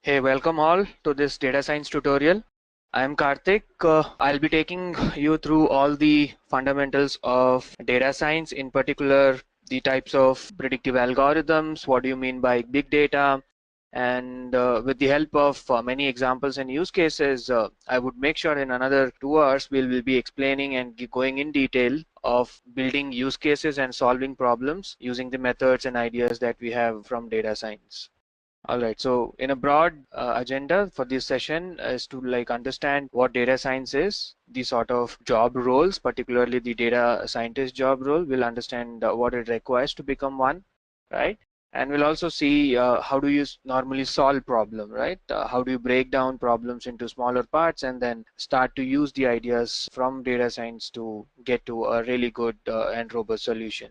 Hey, welcome all to this data science tutorial. I am Karthik. I'll be taking you through all the fundamentals of data science, in particular the types of predictive algorithms, what do you mean by big data, and with the help of many examples and use cases, I would make sure in another 2 hours we will be explaining and going in detail of building use cases and solving problems using the methods and ideas that we have from data science. All right, so in a broad agenda for this session is to understand what data science is, the sort of job roles, particularly the data scientist job role. We'll understand what it requires to become one, right? And we'll also see how do you normally solve problem, right? How do you break down problems into smaller parts and then start to use the ideas from data science to get to a really good and robust solution.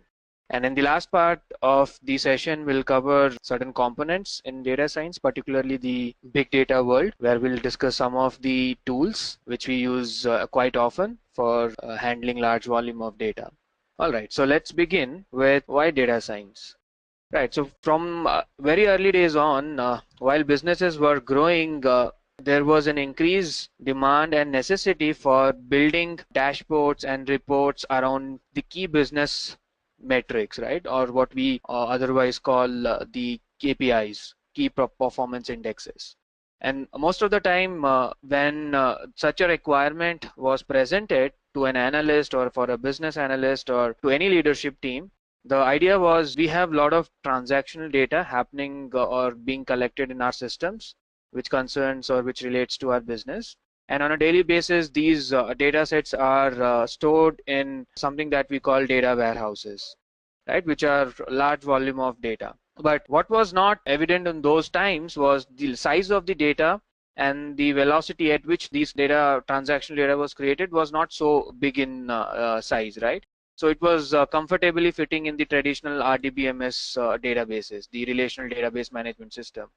And in the last part of the session, we'll cover certain components in data science, particularly the big data world, where we'll discuss some of the tools which we use quite often for handling large volume of data. All right, so let's begin with why data science. Right, so from very early days on, while businesses were growing, there was an increased demand and necessity for building dashboards and reports around the key business metrics, right, or what we otherwise call the KPIs, key performance indexes. And most of the time when such a requirement was presented to an analyst or for a business analyst or to any leadership team, the idea was we have a lot of transactional data happening or being collected in our systems which concerns or which relates to our business. And on a daily basis, these data sets are stored in something that we call data warehouses, right, which are large volume of data. But what was not evident in those times was the size of the data, and the velocity at which these data, transactional data, was created was not so big in size, right? So it was comfortably fitting in the traditional RDBMS databases, the relational database management system.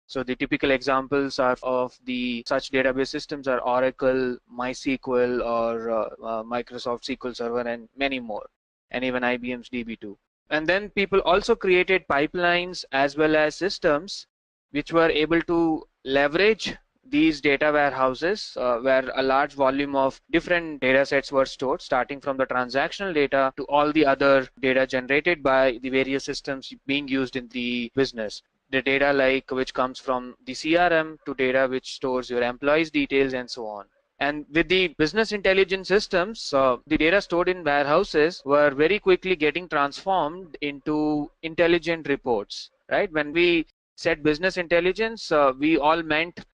So the typical examples are of the such database systems are Oracle, MySQL, or Microsoft SQL Server, and many more, and even IBM's DB2. And then people also created pipelines as well as systems which were able to leverage these data warehouses where a large volume of different data sets were stored, starting from the transactional data to all the other data generated by the various systems being used in the business. The data which comes from the CRM to data which stores your employees' details and so on. And with the business intelligence systems, the data stored in warehouses were very quickly getting transformed into intelligent reports, right? When we said business intelligence, we all meant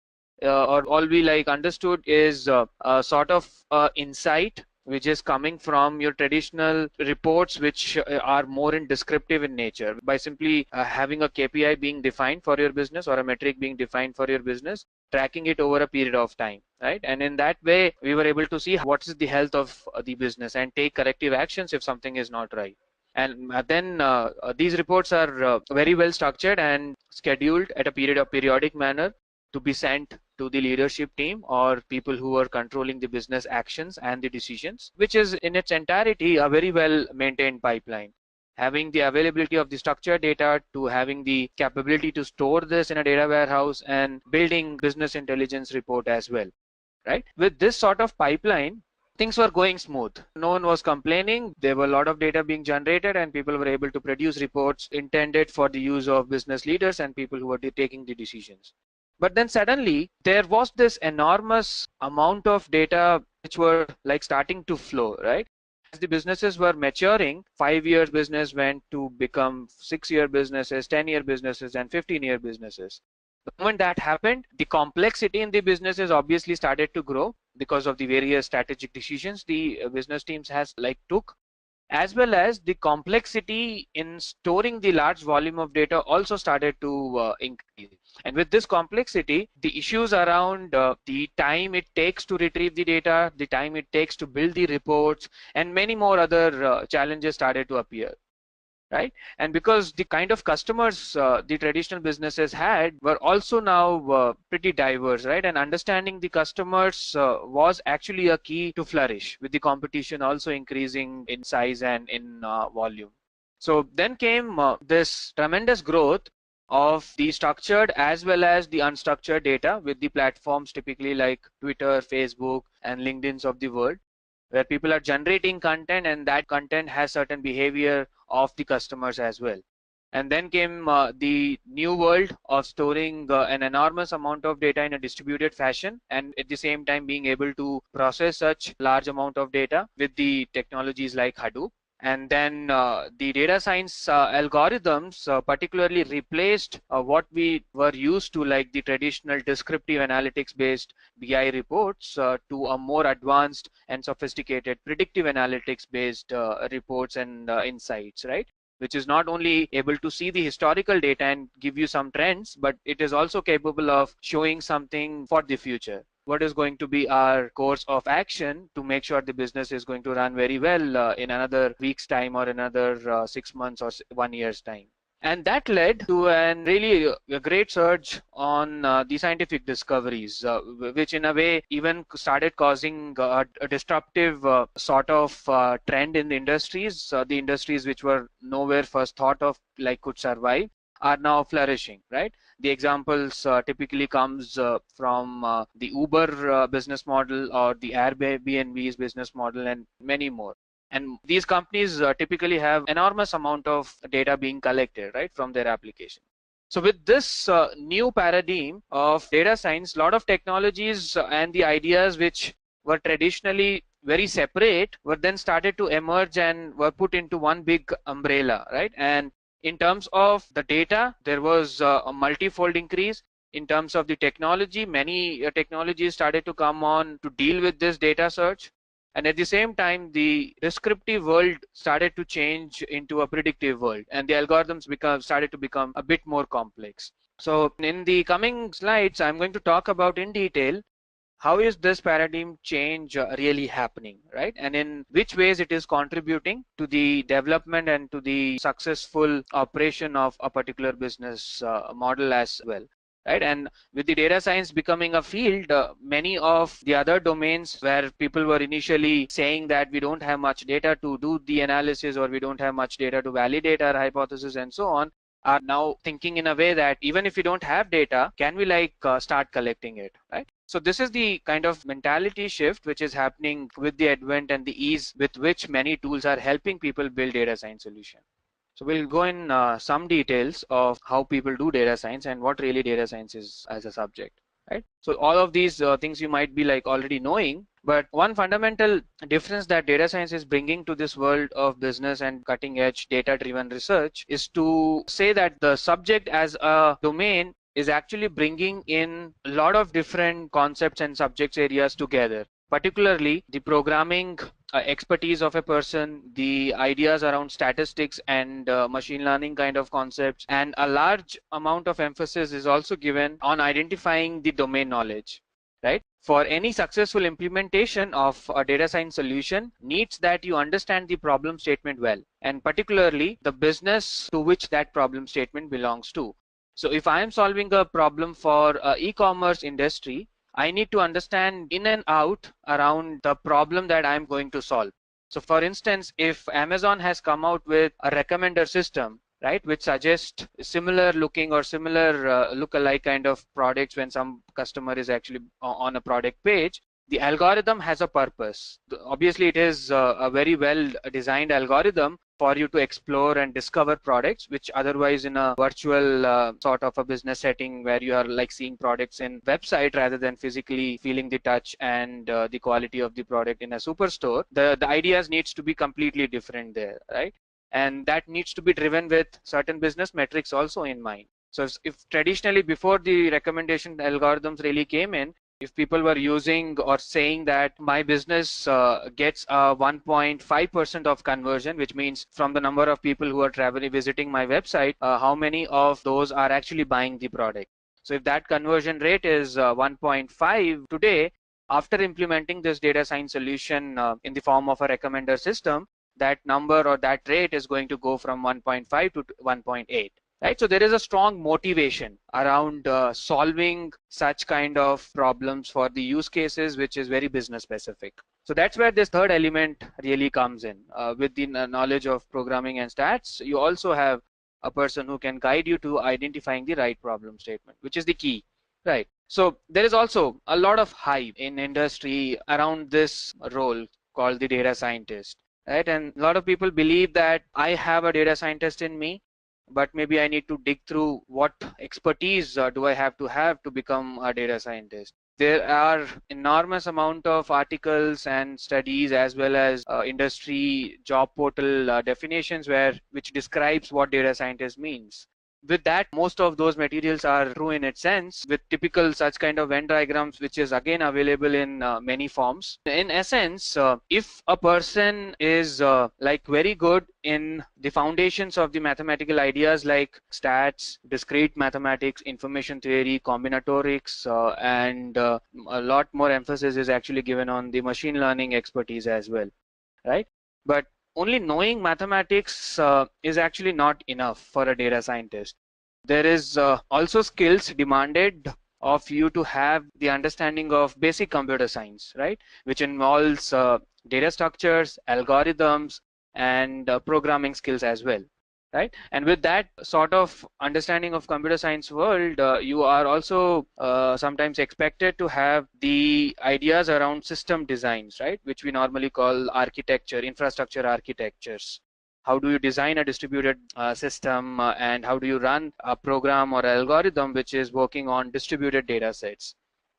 or all we understood is a sort of insight which is coming from your traditional reports, which are more in descriptive in nature. By simply having a KPI being defined for your business or a metric being defined for your business, tracking it over a period of time, right? And in that way, we were able to see what is the health of the business and take corrective actions if something is not right. And then these reports are very well structured and scheduled at a periodic manner to be sent to the leadership team or people who are controlling the business actions and the decisions, which is in its entirety a very well maintained pipeline. Having the availability of the structured data to having the capability to store this in a data warehouse and building business intelligence report as well, right? With this sort of pipeline, things were going smooth. No one was complaining. There were a lot of data being generated and people were able to produce reports intended for the use of business leaders and people who were taking the decisions. But then suddenly there was this enormous amount of data which were starting to flow, right? As the businesses were maturing, 5-year business went to become 6-year businesses, 10-year businesses, and 15-year businesses. The moment that happened, the complexity in the businesses obviously started to grow because of the various strategic decisions the business teams took, as well as the complexity in storing the large volume of data also started to increase. And with this complexity, the issues around the time it takes to retrieve the data, the time it takes to build the reports, and many more other challenges started to appear, right? And because the kind of customers the traditional businesses had were also now pretty diverse, right? And understanding the customers was actually a key to flourish, with the competition also increasing in size and in volume. So then came this tremendous growth of the structured as well as the unstructured data with the platforms typically like Twitter, Facebook, and LinkedIn's of the world, where people are generating content and that content has certain behavior of the customers as well. And then came the new world of storing an enormous amount of data in a distributed fashion, and at the same time being able to process such large amount of data with the technologies like Hadoop. And then the data science algorithms particularly replaced what we were used to, like the traditional descriptive analytics based BI reports, to a more advanced and sophisticated predictive analytics based reports and insights, right? Which is not only able to see the historical data and give you some trends, but it is also capable of showing something for the future. What is going to be our course of action to make sure the business is going to run very well in another week's time or another 6 months or 1 year's time. And that led to a great surge on the scientific discoveries, which in a way even started causing a disruptive sort of trend in the industries. The industries which were nowhere first thought of, like could survive, are now flourishing, right? The examples typically comes from the Uber business model or the Airbnb's business model and many more. And these companies typically have enormous amount of data being collected, right, from their application. So with this new paradigm of data science, a lot of technologies and the ideas which were traditionally very separate were then started to emerge and were put into one big umbrella, right? And in terms of the data, there was a multi-fold increase. In terms of the technology, many technologies started to come on to deal with this data search. And at the same time, the descriptive world started to change into a predictive world, and the algorithms started to become a bit more complex. So in the coming slides, I'm going to talk about in detail how is this paradigm change really happening, right? And in which ways it is contributing to the development and to the successful operation of a particular business model as well. Right? And with the data science becoming a field, many of the other domains where people were initially saying that we don't have much data to do the analysis, or we don't have much data to validate our hypothesis and so on, are now thinking in a way that even if we don't have data, can we start collecting it, right? So this is the kind of mentality shift which is happening with the advent and the ease with which many tools are helping people build data science solutions. So we'll go in some details of how people do data science and what really data science is as a subject, right? So all of these things you might be already knowing, but one fundamental difference that data science is bringing to this world of business and cutting edge data driven research is to say that the subject as a domain is actually bringing in a lot of different concepts and subjects areas together, particularly the programming expertise of a person, the ideas around statistics and machine learning kind of concepts, and a large amount of emphasis is also given on identifying the domain knowledge, right? For any successful implementation of a data science solution needs that you understand the problem statement well, and particularly the business to which that problem statement belongs to. So if I am solving a problem for e-commerce industry, I need to understand in and out around the problem that I'm going to solve. So for instance, if Amazon has come out with a recommender system, right, which suggests similar looking or similar look-alike kind of products when some customer is actually on a product page, the algorithm has a purpose. Obviously, it is a very well designed algorithm for you to explore and discover products, which otherwise in a virtual sort of a business setting where you are seeing products in website rather than physically feeling the touch and the quality of the product in a superstore, the ideas needs to be completely different there, right? And that needs to be driven with certain business metrics also in mind. So if traditionally before the recommendation algorithms really came in, if people were using or saying that my business gets 1.5% of conversion, which means from the number of people who are visiting my website, how many of those are actually buying the product. So if that conversion rate is 1.5 today, after implementing this data science solution in the form of a recommender system, that number or that rate is going to go from 1.5 to 1.8. Right? So there is a strong motivation around solving such kind of problems for the use cases, which is very business specific. So that's where this third element really comes in. With the knowledge of programming and stats, you also have a person who can guide you to identifying the right problem statement, which is the key, right? So there is also a lot of hype in industry around this role called the data scientist, right? And a lot of people believe that I have a data scientist in me, but maybe I need to dig through what expertise do I have to become a data scientist. There are enormous amount of articles and studies as well as industry job portal definitions which describes what data scientist means. With that, most of those materials are true in its sense, with typical such kind of Venn diagrams, which is again available in many forms. In essence, if a person is like very good in the foundations of the mathematical ideas like stats, discrete mathematics, information theory, combinatorics, and a lot more emphasis is actually given on the machine learning expertise as well, right? But only knowing mathematics is actually not enough for a data scientist. There is also skills demanded of you to have the understanding of basic computer science, right? Which involves data structures, algorithms, and programming skills as well, right? And with that sort of understanding of computer science world, you are also sometimes expected to have the ideas around system designs, right? Which we normally call architecture, infrastructure architectures. How do you design a distributed system, and how do you run a program or algorithm which is working on distributed data sets?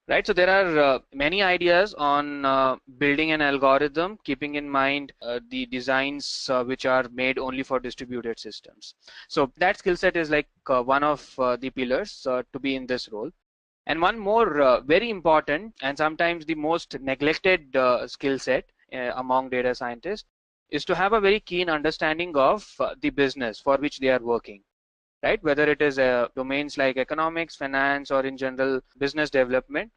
Right, so there are many ideas on building an algorithm, keeping in mind the designs which are made only for distributed systems. So that skill set is like one of the pillars to be in this role. And one more very important and sometimes the most neglected skill set among data scientists is to have a very keen understanding of the business for which they are working. Right? Whether it is domains like economics, finance, or in general business development,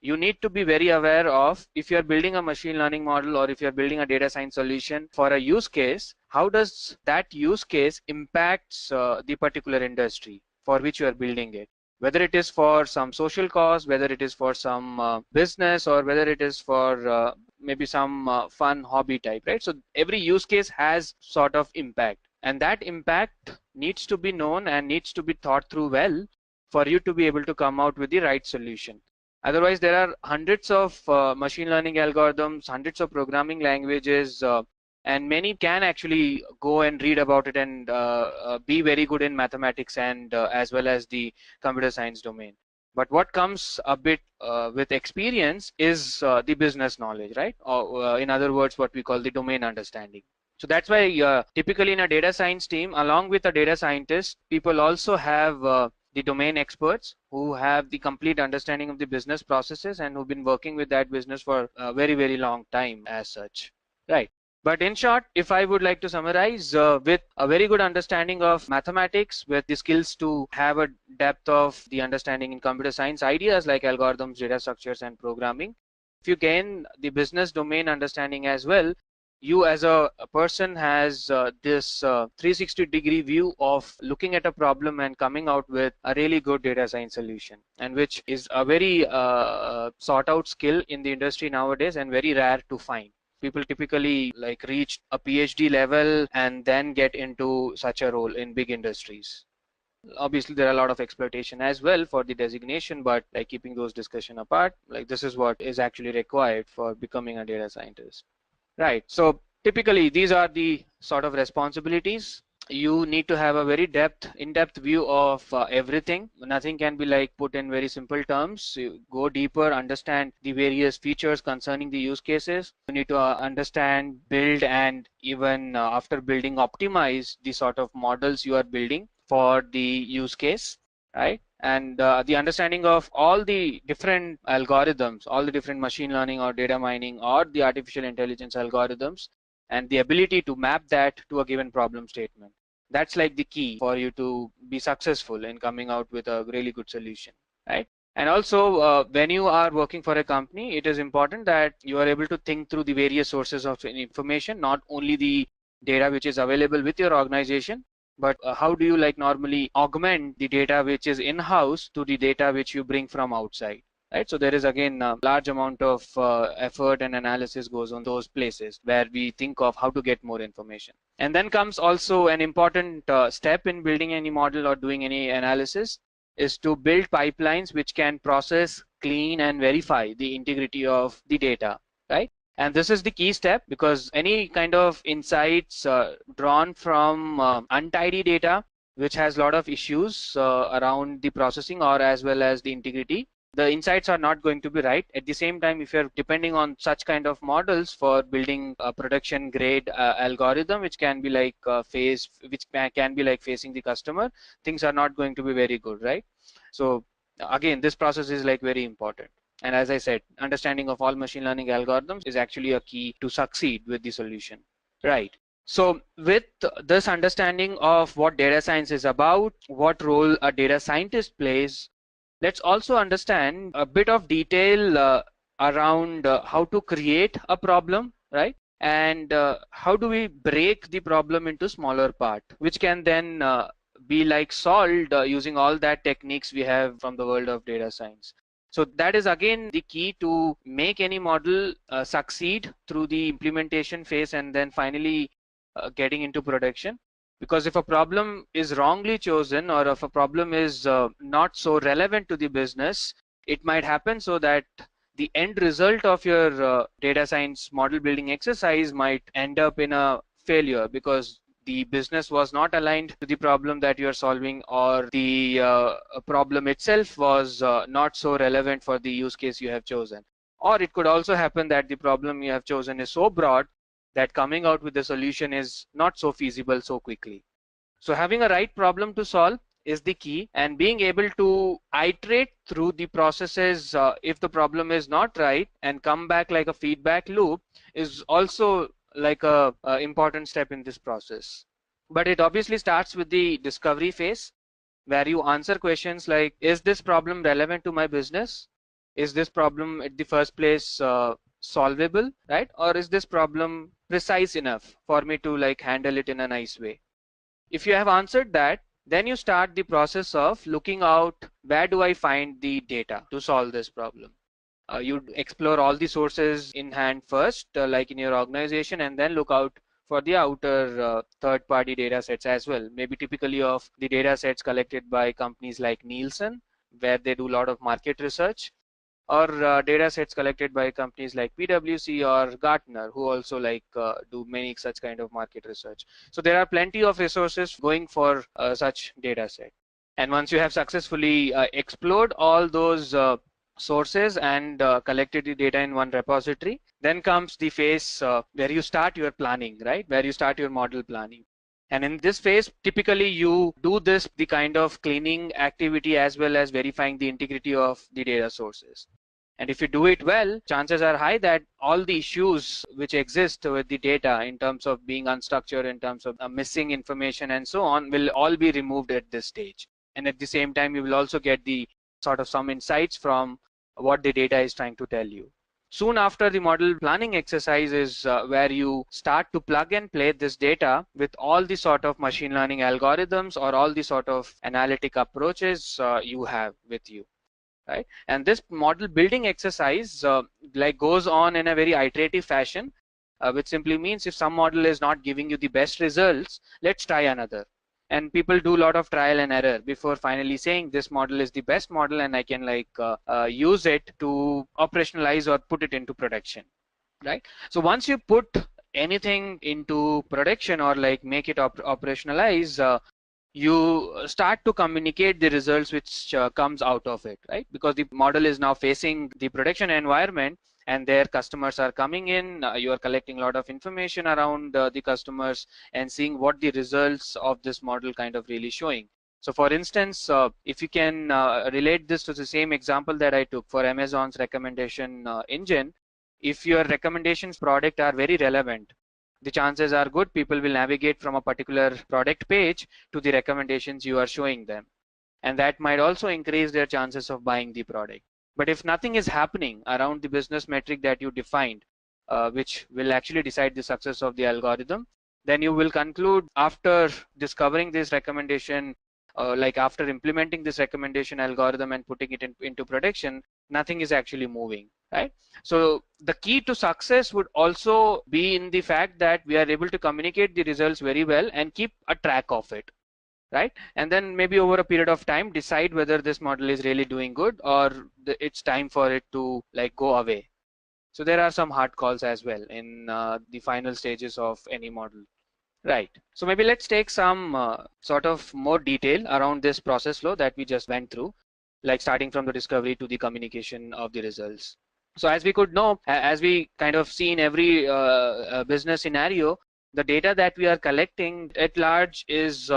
you need to be very aware of if you're building a machine learning model or if you're building a data science solution for a use case, how does that use case impacts the particular industry for which you are building it? Whether it is for some social cause, whether it is for some business, or whether it is for maybe some fun hobby type, right? So every use case has sort of impact. And that impact needs to be known and needs to be thought through well for you to be able to come out with the right solution. Otherwise, there are hundreds of machine learning algorithms, hundreds of programming languages, and many can actually go and read about it and be very good in mathematics and as well as the computer science domain. But what comes a bit with experience is the business knowledge, right? Or in other words, what we call the domain understanding. So that's why typically in a data science team, along with a data scientist, people also have the domain experts who have the complete understanding of the business processes and who've been working with that business for a very, very long time as such, right? But in short, if I would like to summarize, with a very good understanding of mathematics, with the skills to have a depth of the understanding in computer science ideas like algorithms, data structures, and programming, if you gain the business domain understanding as well, you as a person has this 360-degree view of looking at a problem and coming out with a really good data science solution, and which is a very sought out skill in the industry nowadays and very rare to find. People typically like reach a PhD level and then get into such a role in big industries. Obviously, there are a lot of exploitation as well for the designation, but like keeping those discussion apart, like this is what is actually required for becoming a data scientist. Right. So typically these are the sort of responsibilities. You need to have a very in-depth view of everything. Nothing can be like put in very simple terms. You go deeper, understand the various features concerning the use cases. You need to understand, build, and even after building, optimize the sort of models you are building for the use case, right? And the understanding of all the different algorithms, all the different machine learning or data mining or the artificial intelligence algorithms, and the ability to map that to a given problem statement. That's like the key for you to be successful in coming out with a really good solution, right? And also when you are working for a company, it is important that you are able to think through the various sources of information, not only the data which is available with your organization, but how do you like normally augment the data which is in-house to the data which you bring from outside, right? So there is again a large amount of effort and analysis goes on those places where we think of how to get more information. And then comes also an important step in building any model or doing any analysis is to build pipelines which can process, clean, and verify the integrity of the data, right? And this is the key step, because any kind of insights drawn from untidy data which has a lot of issues around the processing or as well as the integrity, the insights are not going to be right. At the same time, if you're depending on such kind of models for building a production grade algorithm, which can be like can be like facing the customer, things are not going to be very good, right? So again, this process is like very important. And as I said, understanding of all machine learning algorithms is actually a key to succeed with the solution, right? So with this understanding of what data science is about, what role a data scientist plays, let's also understand a bit of detail around how to create a problem, right? And how do we break the problem into smaller part, which can then be like solved using all that techniques we have from the world of data science. So that is again the key to make any model succeed through the implementation phase and then finally getting into production. Because if a problem is wrongly chosen or if a problem is not so relevant to the business, it might happen so that the end result of your data science model building exercise might end up in a failure because the business was not aligned to the problem that you are solving, or the problem itself was not so relevant for the use case you have chosen. Or it could also happen that the problem you have chosen is so broad that coming out with the solution is not so feasible so quickly. So having a right problem to solve is the key, and being able to iterate through the processes if the problem is not right and come back like a feedback loop is also like a important step in this process. But it obviously starts with the discovery phase, where you answer questions like, is this problem relevant to my business? Is this problem at the first place solvable, right? Or is this problem precise enough for me to like handle it in a nice way? If you have answered that, then you start the process of looking out, where do I find the data to solve this problem? You explore all the sources in hand first, like in your organization, and then look out for the outer third-party data sets as well. Maybe typically of the data sets collected by companies like Nielsen, where they do a lot of market research, or data sets collected by companies like PwC or Gartner, who also like do many such kind of market research. So there are plenty of resources going for such data set. And once you have successfully explored all those sources and collected the data in one repository, then comes the phase where you start your planning, right? Where you start your model planning. And in this phase, typically you do the kind of cleaning activity as well as verifying the integrity of the data sources. And if you do it well, chances are high that all the issues which exist with the data in terms of being unstructured, in terms of missing information and so on, will all be removed at this stage. And at the same time, you will also get the sort of some insights from what the data is trying to tell you. Soon after the model planning exercise is where you start to plug and play this data with all the sort of machine learning algorithms or all the sort of analytic approaches you have with you, right? And this model building exercise like goes on in a very iterative fashion, which simply means if some model is not giving you the best results, let's try another. And people do a lot of trial and error before finally saying this model is the best model and I can like use it to operationalize or put it into production, right? So once you put anything into production or like make it operationalize, you start to communicate the results which comes out of it, right? Because the model is now facing the production environment and their customers are coming in, you are collecting a lot of information around the customers and seeing what the results of this model kind of really showing. So for instance, if you can relate this to the same example that I took for Amazon's recommendation engine, if your recommendations product are very relevant, the chances are good people will navigate from a particular product page to the recommendations you are showing them. And that might also increase their chances of buying the product. But if nothing is happening around the business metric that you defined, which will actually decide the success of the algorithm, then you will conclude after discovering this recommendation, like after implementing this recommendation algorithm and putting it into production, nothing is actually moving, right? So the key to success would also be in the fact that we are able to communicate the results very well and keep a track of it, right? And then maybe over a period of time decide whether this model is really doing good or it's time for it to like go away. So there are some hard calls as well in the final stages of any model. Right. So maybe let's take some sort of more detail around this process flow that we just went through, like starting from the discovery to the communication of the results. So as we could know, as we kind of see in every business scenario, the data that we are collecting at large is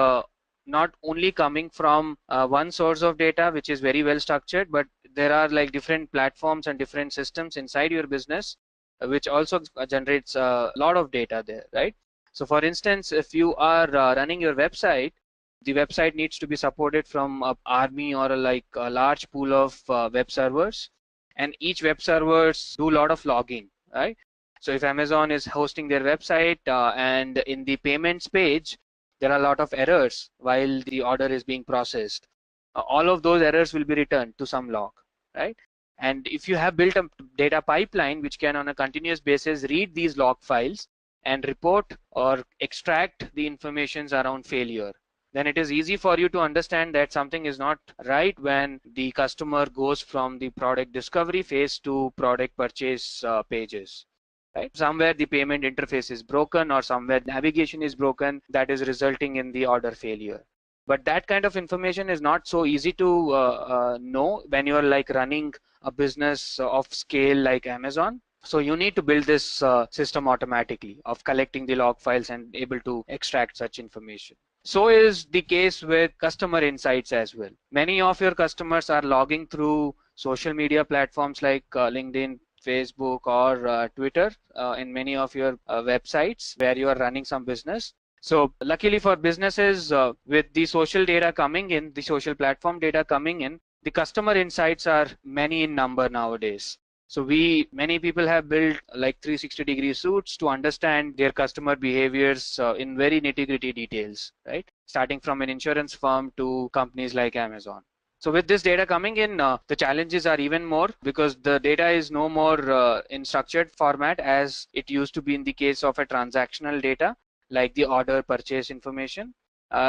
not only coming from one source of data, which is very well structured, but there are like different platforms and different systems inside your business, which also generates a lot of data there, right? So for instance, if you are running your website, the website needs to be supported from an army or a large pool of web servers, and each web servers do a lot of logging, right? So if Amazon is hosting their website and in the payments page, there are a lot of errors while the order is being processed. All of those errors will be returned to some log, right? And if you have built a data pipeline which can on a continuous basis read these log files and report or extract the informations around failure, then it is easy for you to understand that something is not right when the customer goes from the product discovery phase to product purchase pages. Right? Somewhere the payment interface is broken or somewhere navigation is broken, that is resulting in the order failure. But that kind of information is not so easy to know when you're like running a business of scale like Amazon. So you need to build this system automatically of collecting the log files and able to extract such information. So is the case with customer insights as well. Many of your customers are logging through social media platforms like LinkedIn, Facebook, or Twitter in many of your websites where you are running some business. So luckily for businesses, with the social data coming in, the social platform data coming in, the customer insights are many in number nowadays. So many people have built like 360-degree suites to understand their customer behaviors in very nitty-gritty details, right? Starting from an insurance firm to companies like Amazon. So with this data coming in, the challenges are even more because the data is no more in structured format as it used to be in the case of a transactional data, like the order purchase information.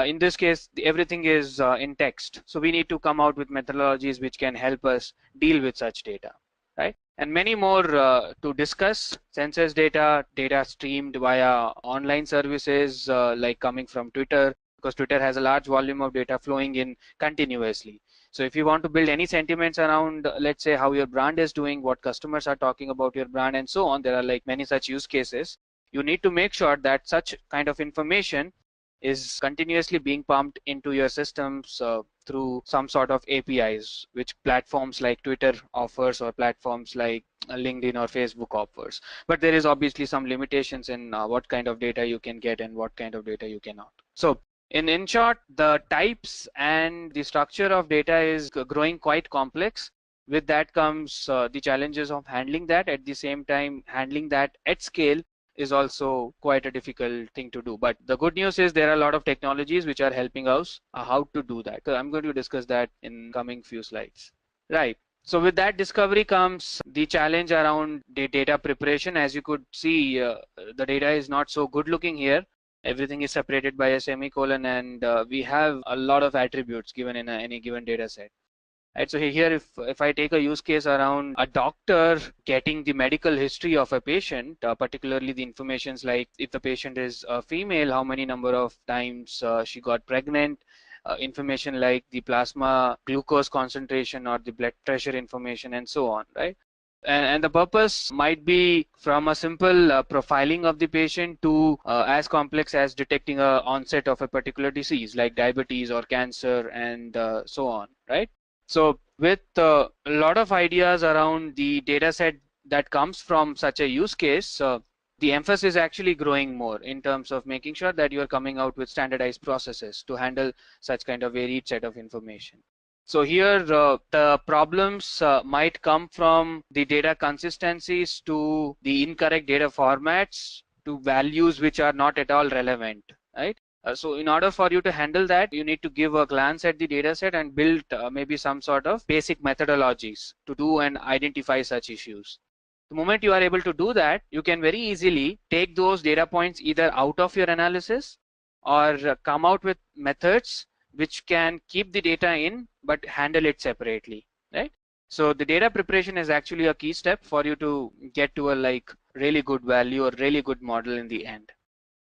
In this case, everything is in text. So we need to come out with methodologies which can help us deal with such data, right? And many more to discuss. Census data streamed via online services like coming from Twitter, because Twitter has a large volume of data flowing in continuously. So if you want to build any sentiments around, let's say, how your brand is doing, what customers are talking about your brand and so on, there are like many such use cases. You need to make sure that such kind of information is continuously being pumped into your systems through some sort of APIs, which platforms like Twitter offers or platforms like LinkedIn or Facebook offers. But there is obviously some limitations in what kind of data you can get and what kind of data you cannot. So in short, the types and the structure of data is growing quite complex. With that comes the challenges of handling that. At the same time, handling that at scale is also quite a difficult thing to do. But the good news is there are a lot of technologies which are helping us how to do that. So I'm going to discuss that in coming few slides. Right. So with that discovery comes the challenge around the data preparation. As you could see, the data is not so good looking here. Everything is separated by a semicolon, and we have a lot of attributes given in any given data set. Right, so here if I take a use case around a doctor getting the medical history of a patient, particularly the informations like if the patient is a female, how many number of times she got pregnant, information like the plasma glucose concentration or the blood pressure information and so on, right? And the purpose might be from a simple profiling of the patient to as complex as detecting a onset of a particular disease like diabetes or cancer and so on, right? So with a lot of ideas around the data set that comes from such a use case, the emphasis is actually growing more in terms of making sure that you are coming out with standardized processes to handle such kind of varied set of information. So here the problems might come from the data consistencies to the incorrect data formats to values which are not at all relevant, right? So in order for you to handle that, you need to give a glance at the data set and build maybe some sort of basic methodologies to do and identify such issues. The moment you are able to do that, you can very easily take those data points either out of your analysis or come out with methods which can keep the data in but handle it separately, right? So the data preparation is actually a key step for you to get to a really good value or really good model in the end.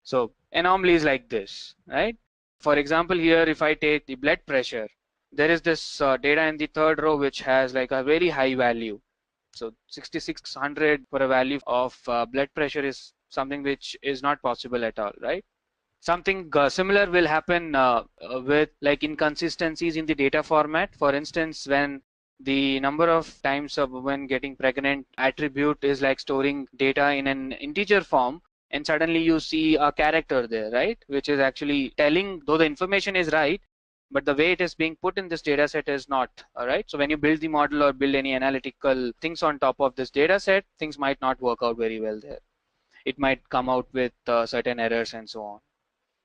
So anomalies like this, right? For example, here if I take the blood pressure, there is this data in the third row which has like a very high value. So 6600 for a value of blood pressure is something which is not possible at all, right? Something similar will happen with like inconsistencies in the data format. For instance, when the number of times a woman getting pregnant attribute is like storing data in an integer form, and suddenly you see a character there, right? Which is actually telling, though the information is right, but the way it is being put in this data set is not, all right? So when you build the model or build any analytical things on top of this data set, things might not work out very well there. It might come out with certain errors and so on.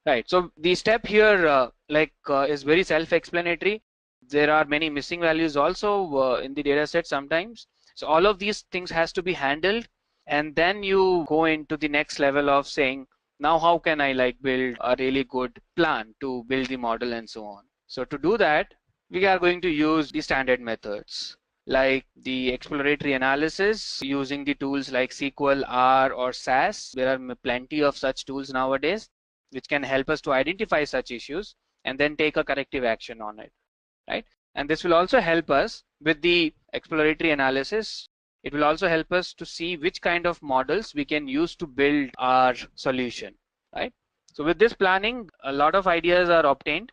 Right, so the step here is very self-explanatory. There are many missing values also in the data set sometimes. So all of these things has to be handled, and then you go into the next level of saying, now how can I like build a really good plan to build the model and so on. So to do that, we are going to use the standard methods like the exploratory analysis using the tools like SQL, R, or SAS. There are plenty of such tools nowadays which can help us to identify such issues and then take a corrective action on it, right? And this will also help us with the exploratory analysis. It will also help us to see which kind of models we can use to build our solution, right? So with this planning, a lot of ideas are obtained.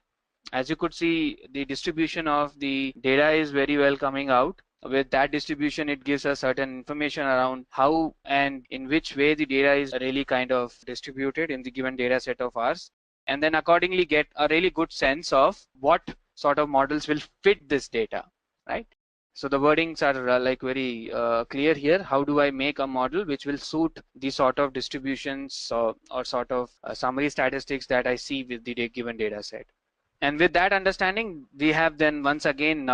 As you could see, the distribution of the data is very well coming out. With that distribution, it gives us certain information around how and in which way the data is really kind of distributed in the given data set of ours, and then accordingly get a really good sense of what sort of models will fit this data, right? So the wordings are like very clear here. How do I make a model which will suit the sort of distributions or sort of summary statistics that I see with the given data set? And with that understanding, we have then once again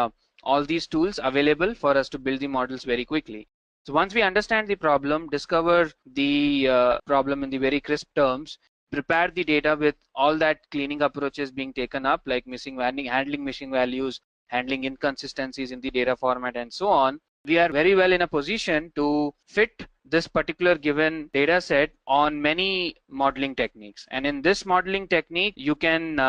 all these tools available for us to build the models very quickly. So once we understand the problem, discover the problem in the very crisp terms, prepare the data with all that cleaning approaches being taken up, like handling missing values, handling inconsistencies in the data format, and so on, we are very well in a position to fit this particular given data set on many modeling techniques. And in this modeling technique, you can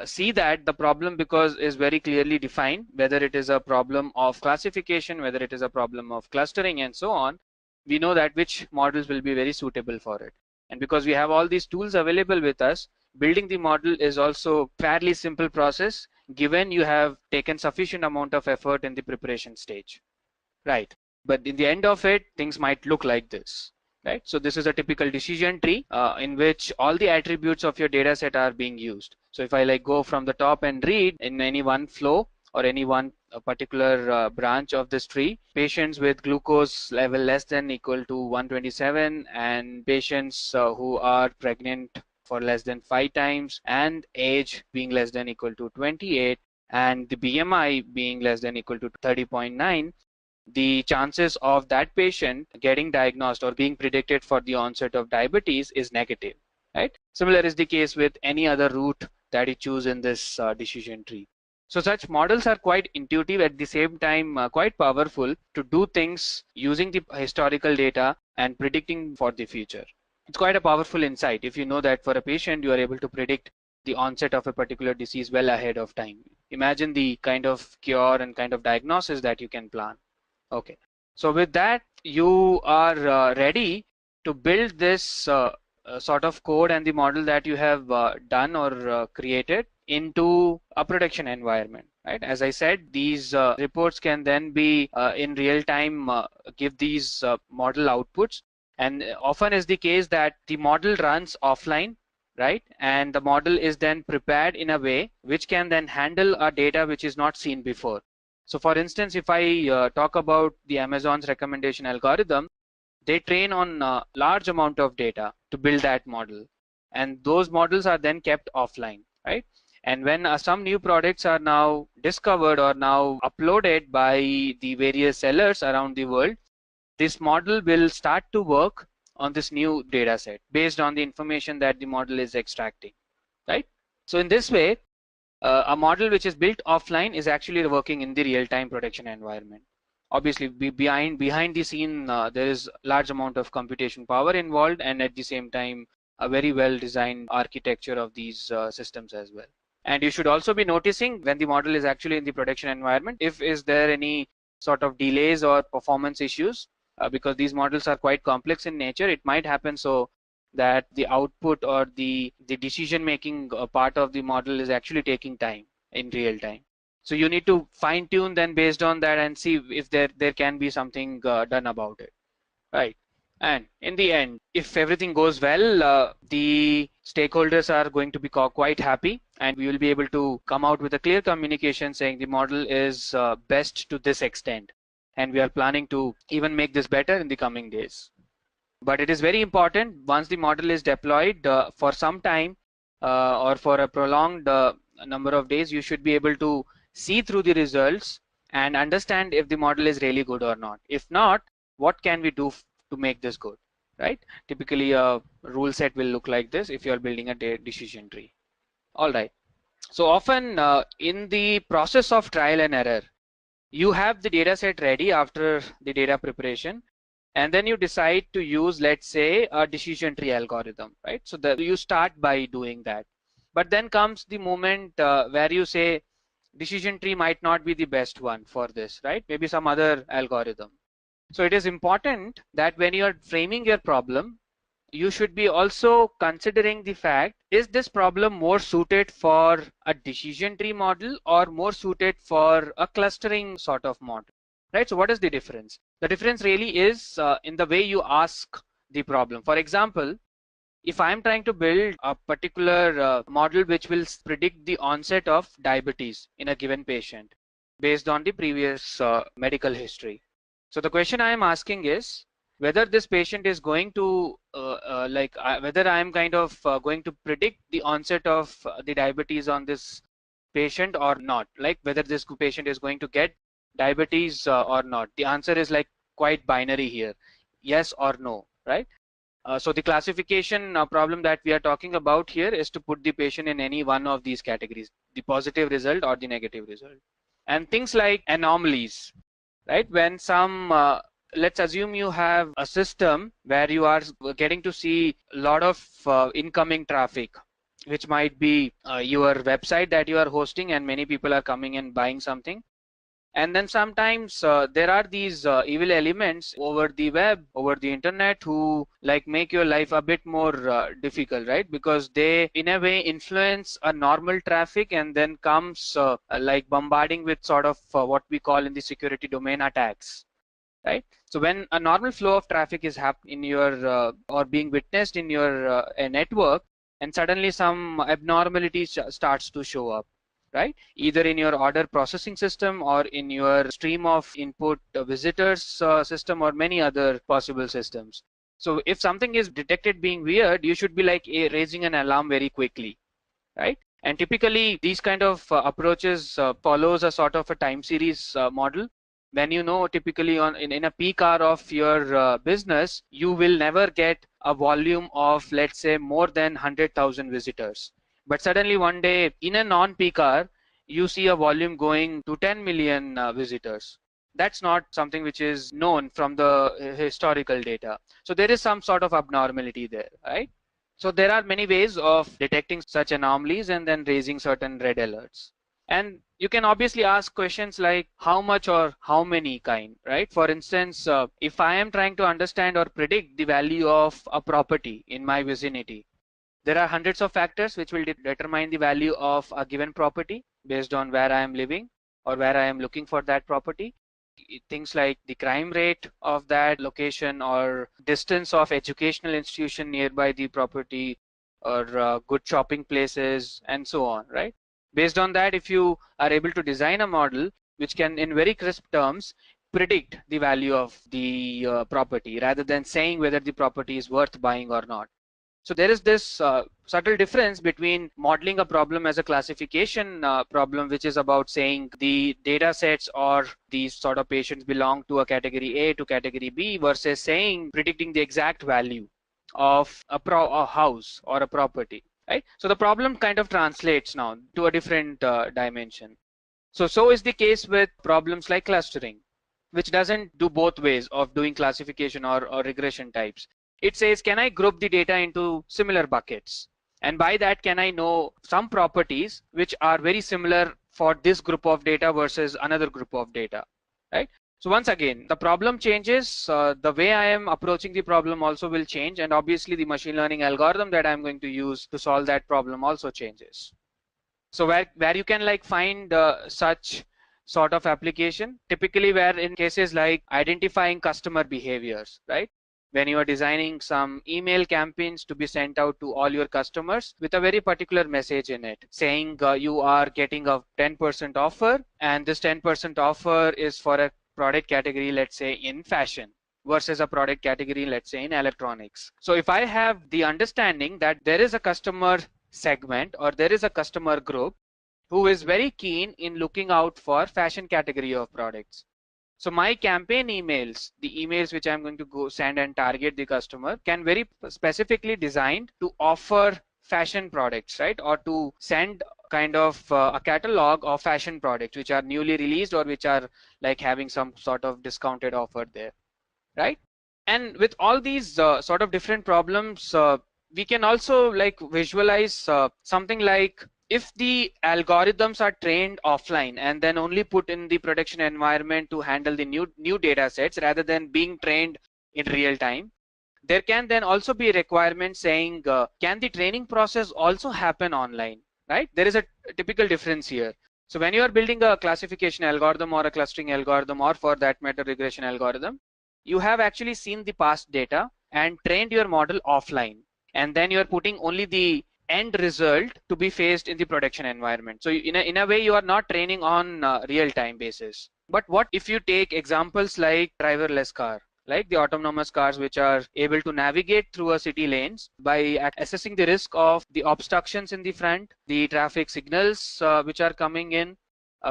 see that the problem is very clearly defined, whether it is a problem of classification, whether it is a problem of clustering, and so on. We know that which models will be very suitable for it. And because we have all these tools available with us, building the model is also fairly simple process, given you have taken sufficient amount of effort in the preparation stage. Right, but in the end of it, things might look like this, right? So this is a typical decision tree in which all the attributes of your data set are being used. So if I like go from the top and read in any one flow or any one particular branch of this tree, patients with glucose level less than equal to 127 and patients who are pregnant for less than 5 times and age being less than equal to 28 and the BMI being less than equal to 30.9, the chances of that patient getting diagnosed or being predicted for the onset of diabetes is negative, right? Similar is the case with any other route that you choose in this decision tree. So such models are quite intuitive, at the same time quite powerful to do things using the historical data and predicting for the future. It's quite a powerful insight if you know that for a patient you are able to predict the onset of a particular disease well ahead of time. Imagine the kind of cure and kind of diagnosis that you can plan. Okay, so with that, you are ready to build this sort of code and the model that you have done or created into a production environment, right? As I said, these reports can then be in real time give these model outputs, and often is the case that the model runs offline, right? And the model is then prepared in a way which can then handle a data which is not seen before. So for instance, if I talk about the Amazon's recommendation algorithm, they train on a large amount of data to build that model. and those models are then kept offline, right? And when some new products are now discovered or now uploaded by the various sellers around the world, this model will start to work on this new data set based on the information that the model is extracting, right? So in this way, a model which is built offline is actually working in the real-time production environment. Obviously, behind the scene, there is large amount of computation power involved, and at the same time, a very well-designed architecture of these systems as well. And you should also be noticing when the model is actually in the production environment, if is there any sort of delays or performance issues, because these models are quite complex in nature. It might happen so that the output or the decision making part of the model is actually taking time in real time. So you need to fine tune then based on that and see if there can be something done about it, right? And in the end, if everything goes well, the stakeholders are going to be quite happy, and we will be able to come out with a clear communication saying the model is best to this extent, and we are planning to even make this better in the coming days. But it is very important, once the model is deployed for some time or for a prolonged number of days, you should be able to see through the results and understand if the model is really good or not. If not, what can we do to make this good, right? Typically a rule set will look like this if you are building a decision tree. All right. So often in the process of trial and error, you have the data set ready after the data preparation, and then you decide to use, let's say, a decision tree algorithm, right? So that you start by doing that. But then comes the moment where you say decision tree might not be the best one for this, right? Maybe some other algorithm. So it is important that when you are framing your problem, you should be also considering the fact, is this problem more suited for a decision tree model or more suited for a clustering sort of model, right? So what is the difference? The difference really is in the way you ask the problem. For example, if I'm trying to build a particular model which will predict the onset of diabetes in a given patient based on the previous medical history. So the question I am asking is whether this patient is going to whether I am kind of going to predict the onset of the diabetes on this patient or not, like whether this patient is going to get diabetes or not. The answer is like quite binary here, yes or no, right? So the classification problem that we are talking about here is to put the patient in any one of these categories, the positive result or the negative result. And things like anomalies, right? When some let's assume you have a system where you are getting to see a lot of incoming traffic, which might be your website that you are hosting, and many people are coming and buying something. And then sometimes there are these evil elements over the web, over the internet, who like make your life a bit more difficult, right? Because they in a way influence a normal traffic and then comes like bombarding with sort of what we call in the security domain attacks, right? So when a normal flow of traffic is happening in your or being witnessed in your network, and suddenly some abnormality starts to show up, right? Either in your order processing system or in your stream of input visitors system or many other possible systems. So if something is detected being weird, you should be like raising an alarm very quickly, right? And typically these kind of approaches follows a sort of a time series model. When you know typically in a peak hour of your business, you will never get a volume of, let's say, more than 100,000 visitors. But suddenly one day in a non-peak hour, you see a volume going to 10 million visitors. That's not something which is known from the historical data. So there is some sort of abnormality there, right? So there are many ways of detecting such anomalies and then raising certain red alerts. And you can obviously ask questions like how much or how many kind, right? For instance, if I am trying to understand or predict the value of a property in my vicinity, there are hundreds of factors which will determine the value of a given property based on where I am living or where I am looking for that property. Things like the crime rate of that location or distance of educational institution nearby the property or good shopping places and so on, right? Based on that, if you are able to design a model which can in very crisp terms predict the value of the property rather than saying whether the property is worth buying or not. So there is this subtle difference between modeling a problem as a classification problem, which is about saying the data sets or these sort of patients belong to a category A to category B, versus saying predicting the exact value of a house or a property, right? So the problem kind of translates now to a different dimension. So is the case with problems like clustering, which doesn't do both ways of doing classification or regression types. It says, can I group the data into similar buckets? And by that, can I know some properties which are very similar for this group of data versus another group of data, right? So once again, the problem changes, the way I am approaching the problem also will change, and obviously the machine learning algorithm that I'm going to use to solve that problem also changes. So where you can like find such sort of application, typically where in cases like identifying customer behaviors, right? When you are designing some email campaigns to be sent out to all your customers with a very particular message in it, saying you are getting a 10% offer, and this 10% offer is for a product category, let's say in fashion, versus a product category, let's say in electronics. So if I have the understanding that there is a customer segment or there is a customer group who is very keen in looking out for fashion category of products, so my campaign emails, the emails which I'm going to go send and target the customer, can very specifically designed to offer fashion products, right? Or to send kind of a catalog of fashion products which are newly released or which are like having some sort of discounted offer there, right? And with all these sort of different problems, we can also like visualize something like, if the algorithms are trained offline and then only put in the production environment to handle the new data sets rather than being trained in real time, there can then also be a requirement saying, can the training process also happen online, right? There is a typical difference here. So when you are building a classification algorithm or a clustering algorithm, or for that matter regression algorithm, you have actually seen the past data and trained your model offline, and then you are putting only the end result to be faced in the production environment. So in a way, you are not training on real-time basis. But what if you take examples like driverless car, like the autonomous cars which are able to navigate through a city lanes by assessing the risk of the obstructions in the front, the traffic signals which are coming in,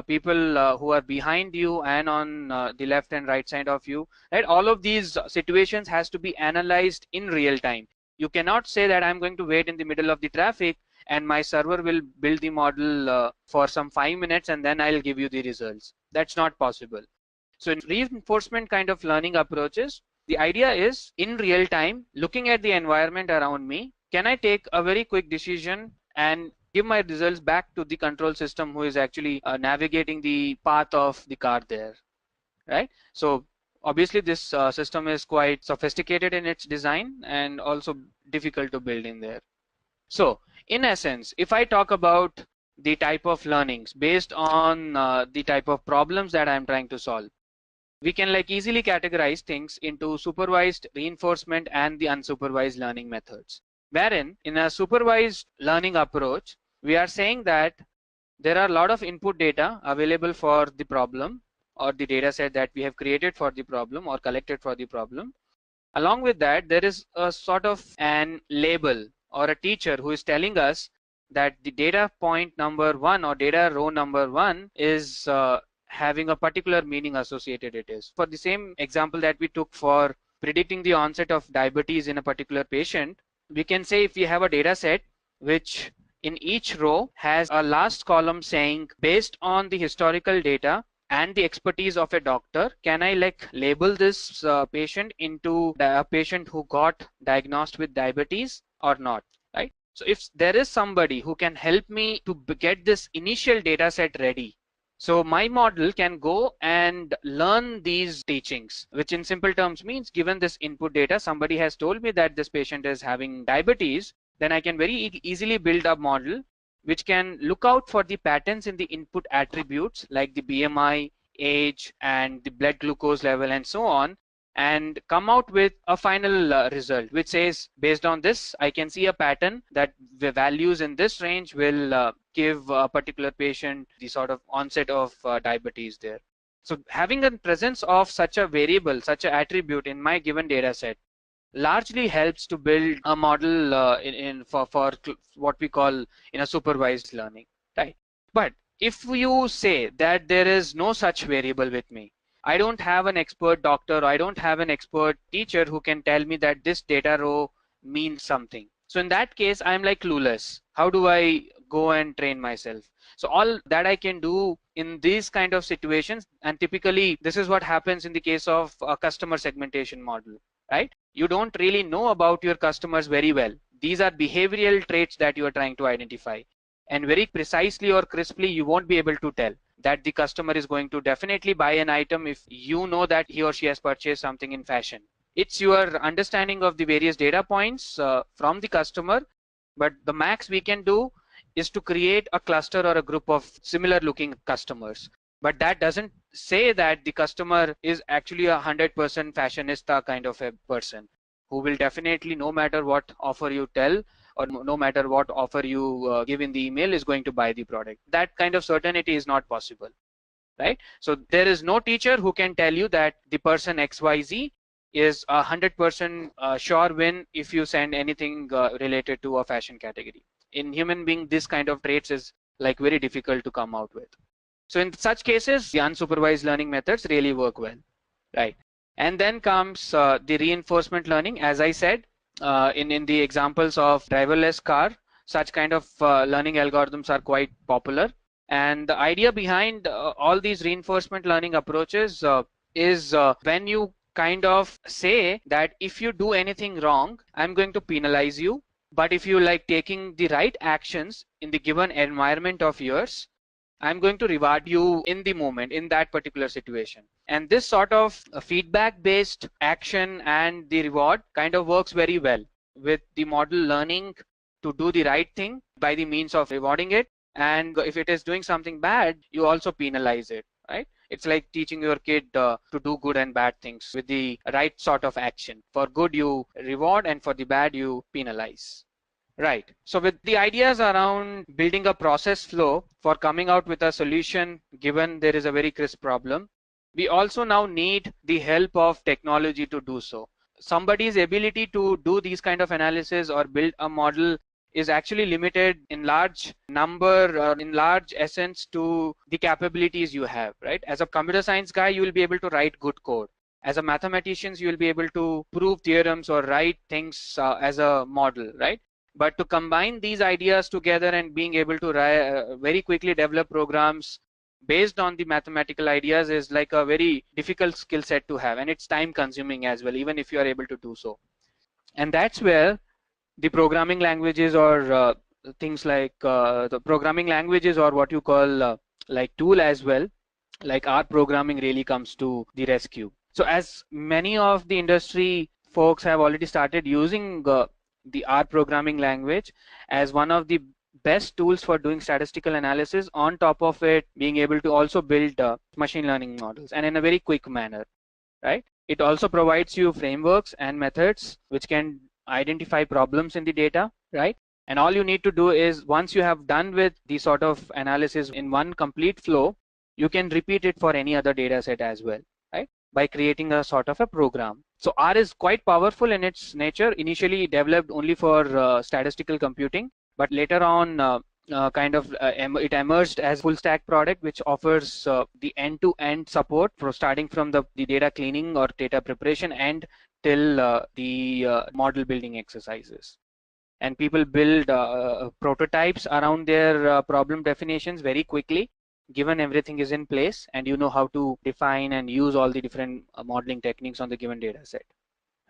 people who are behind you and on the left and right side of you, right? All of these situations has to be analyzed in real time. You cannot say that I'm going to wait in the middle of the traffic and my server will build the model for some 5 minutes and then I'll give you the results. That's not possible. So in reinforcement kind of learning approaches, the idea is in real time, looking at the environment around me, can I take a very quick decision and give my results back to the control system who is actually navigating the path of the car there, right? So obviously this system is quite sophisticated in its design and also difficult to build in there. So in essence, if I talk about the type of learnings based on the type of problems that I'm trying to solve, we can like easily categorize things into supervised, reinforcement, and the unsupervised learning methods. Wherein in a supervised learning approach, we are saying that there are a lot of input data available for the problem or the data set that we have created for the problem or collected for the problem. Along with that, there is a sort of an label or a teacher who is telling us that the data point number 1 or data row number 1 is having a particular meaning associated it is. For the same example that we took for predicting the onset of diabetes in a particular patient, we can say if we have a data set which in each row has a last column saying, based on the historical data and the expertise of a doctor, can I like label this patient into a patient who got diagnosed with diabetes or not, right? So if there is somebody who can help me to get this initial data set ready, so my model can go and learn these teachings, which in simple terms means, given this input data, somebody has told me that this patient is having diabetes, then I can very easily build a model which can look out for the patterns in the input attributes like the BMI, age, and the blood glucose level and so on, and come out with a final result which says, based on this, I can see a pattern that the values in this range will give a particular patient the sort of onset of diabetes there. So having a presence of such a variable, such an attribute in my given data set largely helps to build a model for what we call in a supervised learning, right? But if you say that there is no such variable with me, I don't have an expert doctor, or I don't have an expert teacher who can tell me that this data row means something. So in that case, I'm like clueless. How do I go and train myself? So all that I can do in these kind of situations, and typically this is what happens in the case of a customer segmentation model, right? You don't really know about your customers very well. These are behavioral traits that you are trying to identify. And very precisely or crisply, you won't be able to tell that the customer is going to definitely buy an item if you know that he or she has purchased something in fashion. It's your understanding of the various data points from the customer, but the max we can do is to create a cluster or a group of similar looking customers. But that doesn't say that the customer is actually 100% fashionista kind of a person who will definitely, no matter what offer you tell or no matter what offer you give in the email, is going to buy the product. That kind of certainty is not possible, right? So there is no teacher who can tell you that the person XYZ is 100% sure win if you send anything related to a fashion category. In human being, this kind of traits is like very difficult to come out with. So in such cases, the unsupervised learning methods really work well, right? And then comes the reinforcement learning. As I said, in the examples of driverless car, such kind of learning algorithms are quite popular. And the idea behind all these reinforcement learning approaches is when you kind of say that if you do anything wrong, I'm going to penalize you. But if you like taking the right actions in the given environment of yours, I'm going to reward you in the moment, in that particular situation. And this sort of feedback-based action and the reward kind of works very well with the model learning to do the right thing by the means of rewarding it. And if it is doing something bad, you also penalize it, right? It's like teaching your kid to do good and bad things with the right sort of action. For good, you reward, and for the bad, you penalize. Right. So with the ideas around building a process flow for coming out with a solution, given there is a very crisp problem, we also now need the help of technology to do so. Somebody's ability to do these kind of analysis or build a model is actually limited in large number or in large essence to the capabilities you have, right? As a computer science guy, you will be able to write good code. As a mathematician, you will be able to prove theorems or write things as a model, right? But to combine these ideas together and being able to very quickly develop programs based on the mathematical ideas is like a very difficult skill set to have, and it's time consuming as well, even if you are able to do so. And that's where the programming languages or things like the programming languages or what you call like tool as well, like R programming, really comes to the rescue. So as many of the industry folks have already started using the R programming language as one of the best tools for doing statistical analysis, on top of it being able to also build machine learning models, and in a very quick manner, right? It also provides you frameworks and methods which can identify problems in the data, right? And all you need to do is, once you have done with the sort of analysis in one complete flow, you can repeat it for any other data set as well, right? By creating a sort of a program. So R is quite powerful in its nature, initially developed only for statistical computing, but later on it emerged as a full stack product which offers the end-to-end support for starting from the data cleaning or data preparation and till the model building exercises. And people build prototypes around their problem definitions very quickly, given everything is in place and you know how to define and use all the different modeling techniques on the given data set.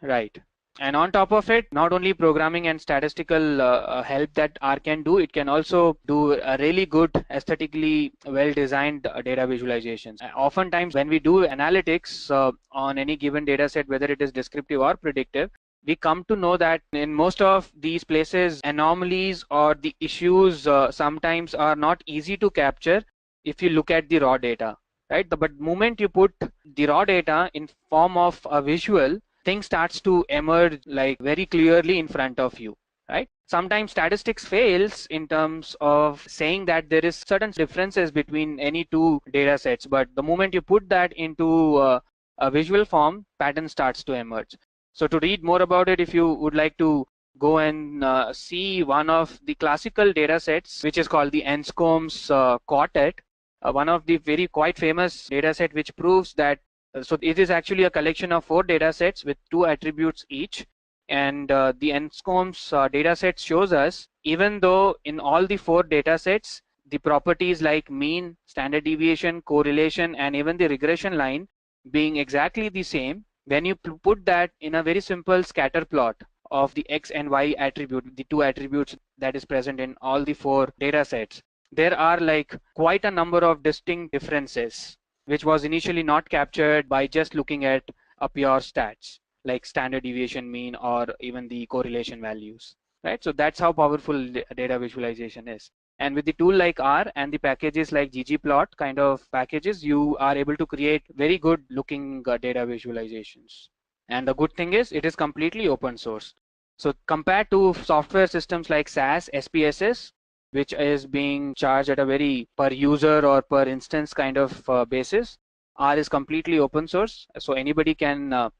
Right. And on top of it, not only programming and statistical help that R can do, it can also do a really good aesthetically well-designed data visualizations. Oftentimes when we do analytics on any given data set, whether it is descriptive or predictive, we come to know that in most of these places, anomalies or the issues sometimes are not easy to capture if you look at the raw data, right? But the moment you put the raw data in form of a visual, thing starts to emerge like very clearly in front of you, right? Sometimes statistics fails in terms of saying that there is certain differences between any two data sets, but the moment you put that into a visual form, pattern starts to emerge. So to read more about it, if you would like to go and see one of the classical data sets, which is called the 𝐂𝐮𝐬𝐞 quartet, one of the very quite famous data set which proves that, so it is actually a collection of 4 data sets with 2 attributes each. And the 𝐂𝐮𝐬𝐞 data set shows us, even though in all the 4 data sets, the properties like mean, standard deviation, correlation, and even the regression line being exactly the same, when you put that in a very simple scatter plot of the X and Y attribute, the 2 attributes that is present in all the 4 data sets, there are like quite a number of distinct differences, which was initially not captured by just looking at a pure stats like standard deviation, mean, or even the correlation values, right? So that's how powerful data visualization is. And with the tool like R and the packages like ggplot kind of packages, you are able to create very good looking data visualizations. And the good thing is it is completely open source. So compared to software systems like SAS, SPSS, which is being charged at a very per user or per instance kind of basis, R is completely open source. So anybody can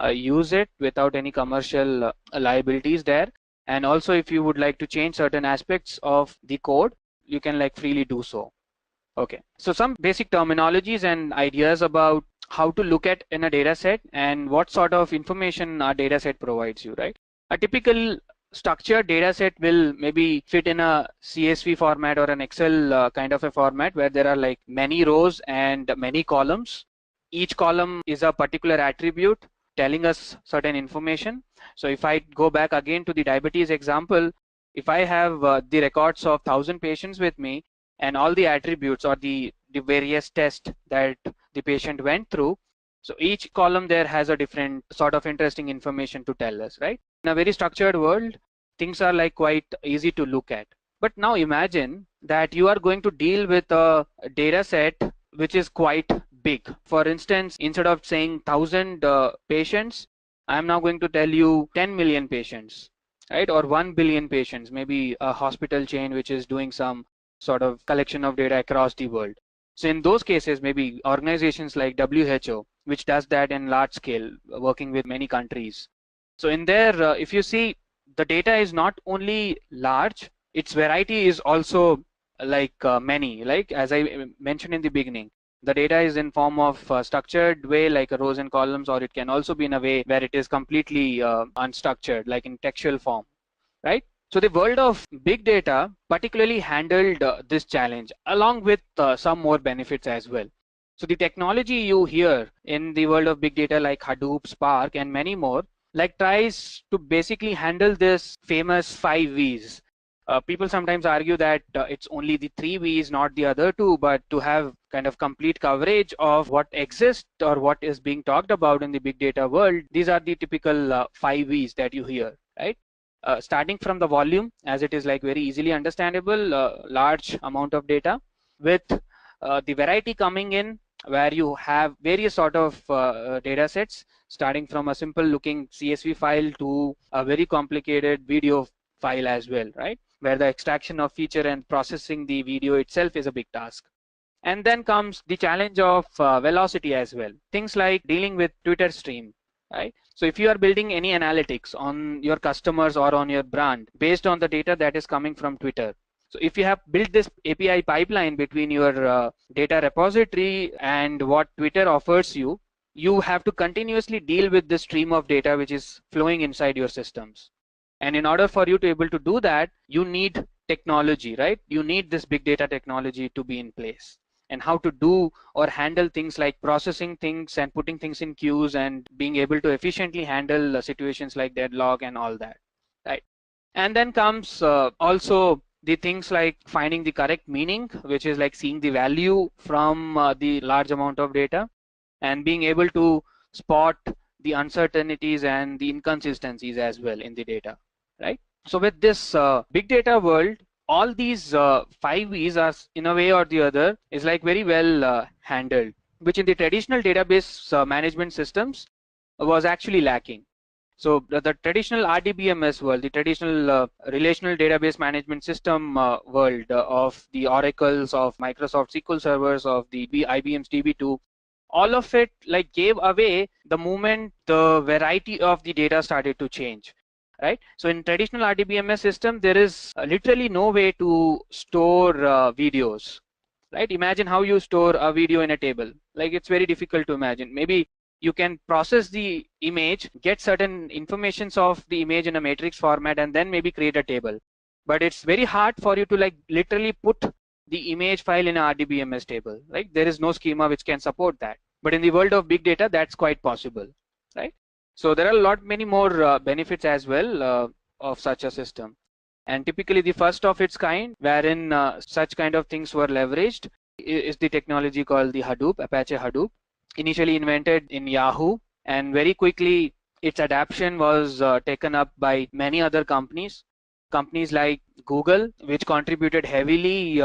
use it without any commercial liabilities there. And also if you would like to change certain aspects of the code, you can like freely do so. Okay, so some basic terminologies and ideas about how to look at in a data set and what sort of information a data set provides you, right? A typical structured data set will maybe fit in a CSV format or an Excel kind of a format where there are like many rows and many columns. Each column is a particular attribute telling us certain information. So if I go back again to the diabetes example, if I have the records of 1,000 patients with me and all the attributes or the various tests that the patient went through, so each column there has a different sort of interesting information to tell us, right? In a very structured world, things are like quite easy to look at. But now imagine that you are going to deal with a data set which is quite big. For instance, instead of saying 1,000 patients, I am now going to tell you 10 million patients, right? Or 1 billion patients, maybe a hospital chain which is doing some sort of collection of data across the world. So in those cases, maybe organizations like WHO, which does that in large scale, working with many countries. So in there, if you see, the data is not only large, its variety is also like many, like as I mentioned in the beginning. The data is in form of structured way like rows and columns, or it can also be in a way where it is completely unstructured, like in textual form, right? So the world of big data particularly handled this challenge along with some more benefits as well. So the technology you hear in the world of big data like Hadoop, Spark, and many more, like tries to basically handle this famous 5 V's. People sometimes argue that it's only the 3 V's, not the other 2, but to have kind of complete coverage of what exists or what is being talked about in the big data world, these are the typical 5 V's that you hear, right? Starting from the volume, as it is like very easily understandable, large amount of data, with the variety coming in, where you have various sort of data sets, starting from a simple looking CSV file to a very complicated video file as well, right? Where the extraction of feature and processing the video itself is a big task. And then comes the challenge of velocity as well. Things like dealing with Twitter stream, right? So if you are building any analytics on your customers or on your brand based on the data that is coming from Twitter, so if you have built this API pipeline between your data repository and what Twitter offers you, you have to continuously deal with the stream of data which is flowing inside your systems. And in order for you to be able to do that, you need technology, right? You need this big data technology to be in place. And how to do or handle things like processing things and putting things in queues and being able to efficiently handle situations like deadlock and all that, right? And then comes also the things like finding the correct meaning, which is like seeing the value from the large amount of data and being able to spot the uncertainties and the inconsistencies as well in the data, right? So with this big data world, all these 5 V's are in a way or the other is like very well handled, which in the traditional database management systems was actually lacking. So the traditional RDBMS world, the traditional relational database management system world of the Oracles, of Microsoft SQL servers, of the IBM's DB2, all of it like gave away the moment the variety of the data started to change, right? So in traditional RDBMS system, there is literally no way to store videos, right? Imagine how you store a video in a table. Like, it's very difficult to imagine. Maybe you can process the image, get certain informations of the image in a matrix format, and then maybe create a table. But it's very hard for you to like literally put the image file in a RDBMS table, right? There is no schema which can support that. But in the world of big data, that's quite possible, right? So there are many more benefits as well of such a system. And typically the first of its kind wherein such kind of things were leveraged is the technology called the Hadoop, Apache Hadoop, initially invented in Yahoo, and very quickly its adaptation was taken up by many other companies like Google, which contributed heavily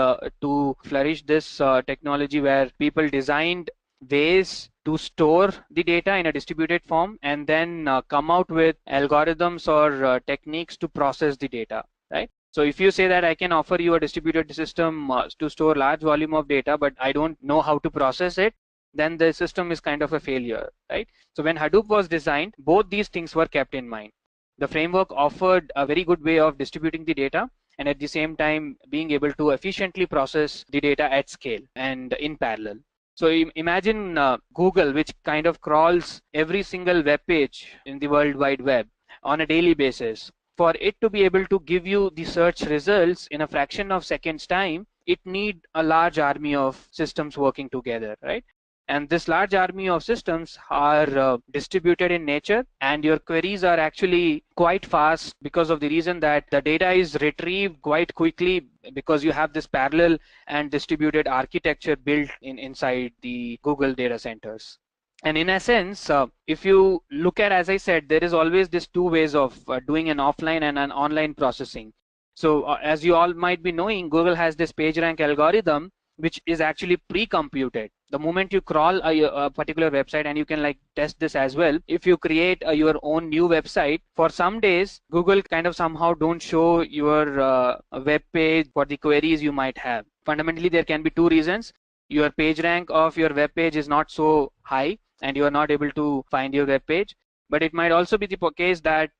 to flourish this technology, where people designed ways to store the data in a distributed form and then come out with algorithms or techniques to process the data, right? So if you say that I can offer you a distributed system to store large volume of data, but I don't know how to process it, then the system is kind of a failure, right? So when Hadoop was designed, both these things were kept in mind. The framework offered a very good way of distributing the data and at the same time being able to efficiently process the data at scale and in parallel. So imagine Google, which kind of crawls every single web page in the World Wide Web on a daily basis. For it to be able to give you the search results in a fraction of seconds time, it need a large army of systems working together, right? And this large army of systems are distributed in nature, and your queries are actually quite fast because of the reason that the data is retrieved quite quickly, because you have this parallel and distributed architecture built inside the Google data centers. And in a sense, if you look at, as I said, there is always this two ways of doing an offline and an online processing. So as you all might be knowing, Google has this PageRank algorithm, which is actually pre-computed. The moment you crawl a particular website, and you can like test this as well, if you create your own new website, for some days Google kind of somehow don't show your web page for the queries you might have. Fundamentally, there can be two reasons. Your page rank of your web page is not so high and you are not able to find your web page, but it might also be the case that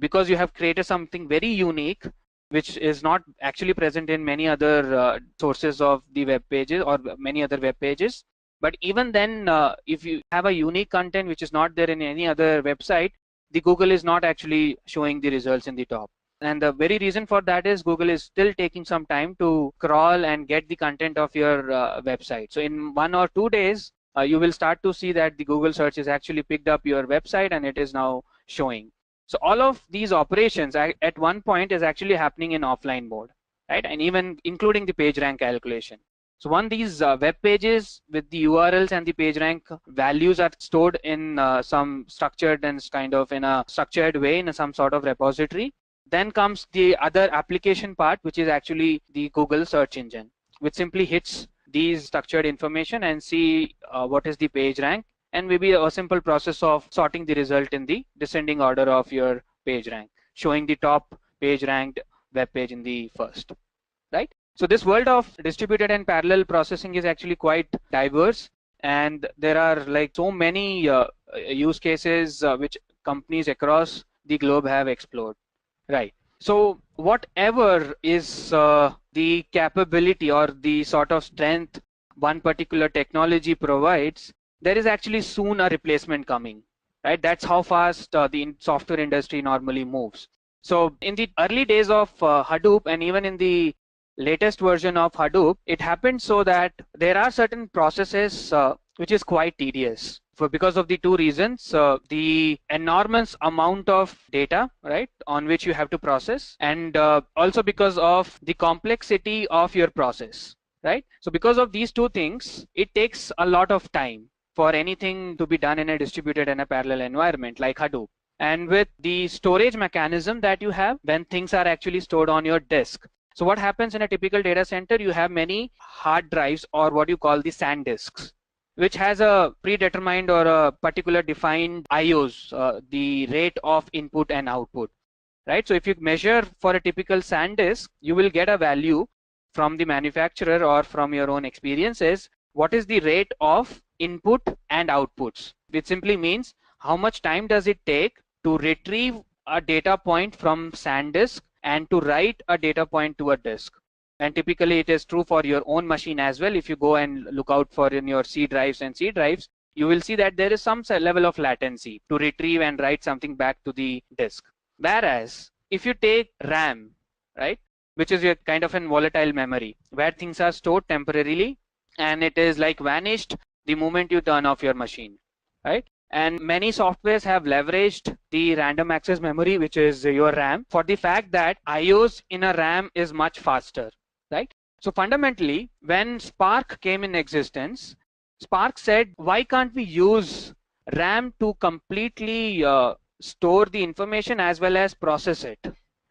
because you have created something very unique which is not actually present in many other sources of the web pages or many other web pages. But even then, if you have a unique content which is not there in any other website, the Google is not actually showing the results in the top. And the very reason for that is Google is still taking some time to crawl and get the content of your website. So in 1 or 2 days, you will start to see that the Google search is actually picked up your website and it is now showing. So all of these operations at one point is actually happening in offline mode, right? And even including the page rank calculation. So these web pages with the URLs and the page rank values are stored in some structured and kind of in a structured way in some sort of repository. Then comes the other application part, which is actually the Google search engine, which simply hits these structured information and see what is the page rank, and maybe a simple process of sorting the result in the descending order of your page rank, showing the top page ranked web page in the first, right? So this world of distributed and parallel processing is actually quite diverse, and there are like so many use cases which companies across the globe have explored, right? So whatever is the capability or the sort of strength one particular technology provides, there is actually soon a replacement coming, right? That's how fast the software industry normally moves. So in the early days of Hadoop, and even in the latest version of Hadoop, it happened so that there are certain processes which is quite tedious. Because of the two reasons, the enormous amount of data, right, on which you have to process, and also because of the complexity of your process, right? So because of these two things, it takes a lot of time for anything to be done in a distributed and a parallel environment like Hadoop. And with the storage mechanism that you have when things are actually stored on your disk. So what happens in a typical data center, you have many hard drives, or what you call the SAN disks, which has a predetermined or a particular defined IOs, the rate of input and output, right? So if you measure for a typical SAN disk, you will get a value from the manufacturer or from your own experiences, what is the rate of input and outputs, which simply means how much time does it take to retrieve a data point from SanDisk and to write a data point to a disk. And typically it is true for your own machine as well. If you go and look out for in your C drives and C drives, you will see that there is some level of latency to retrieve and write something back to the disk. Whereas if you take RAM, right, which is your kind of an volatile memory where things are stored temporarily and it is like vanished the moment you turn off your machine, right? And many softwares have leveraged the random access memory, which is your RAM, for the fact that IOs in a RAM is much faster, right? So fundamentally, when Spark came in existence, Spark said, why can't we use RAM to completely store the information as well as process it,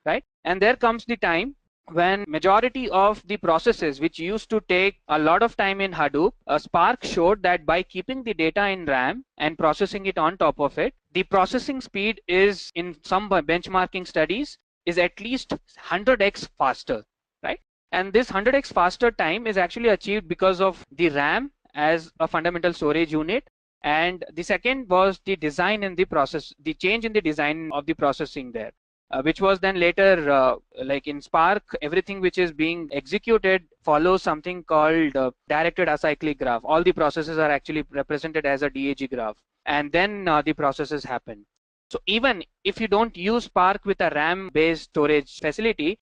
right? And there comes the time when majority of the processes which used to take a lot of time in Hadoop, Spark showed that by keeping the data in RAM and processing it on top of it, the processing speed is, in some benchmarking studies, is at least 100x faster, right? And this 100x faster time is actually achieved because of the RAM as a fundamental storage unit. And the second was the design in the process, the change in the design of the processing there. Which was then later, like in Spark, everything which is being executed follows something called directed acyclic graph. All the processes are actually represented as a DAG graph, and then the processes happen. So even if you don't use Spark with a RAM-based storage facility,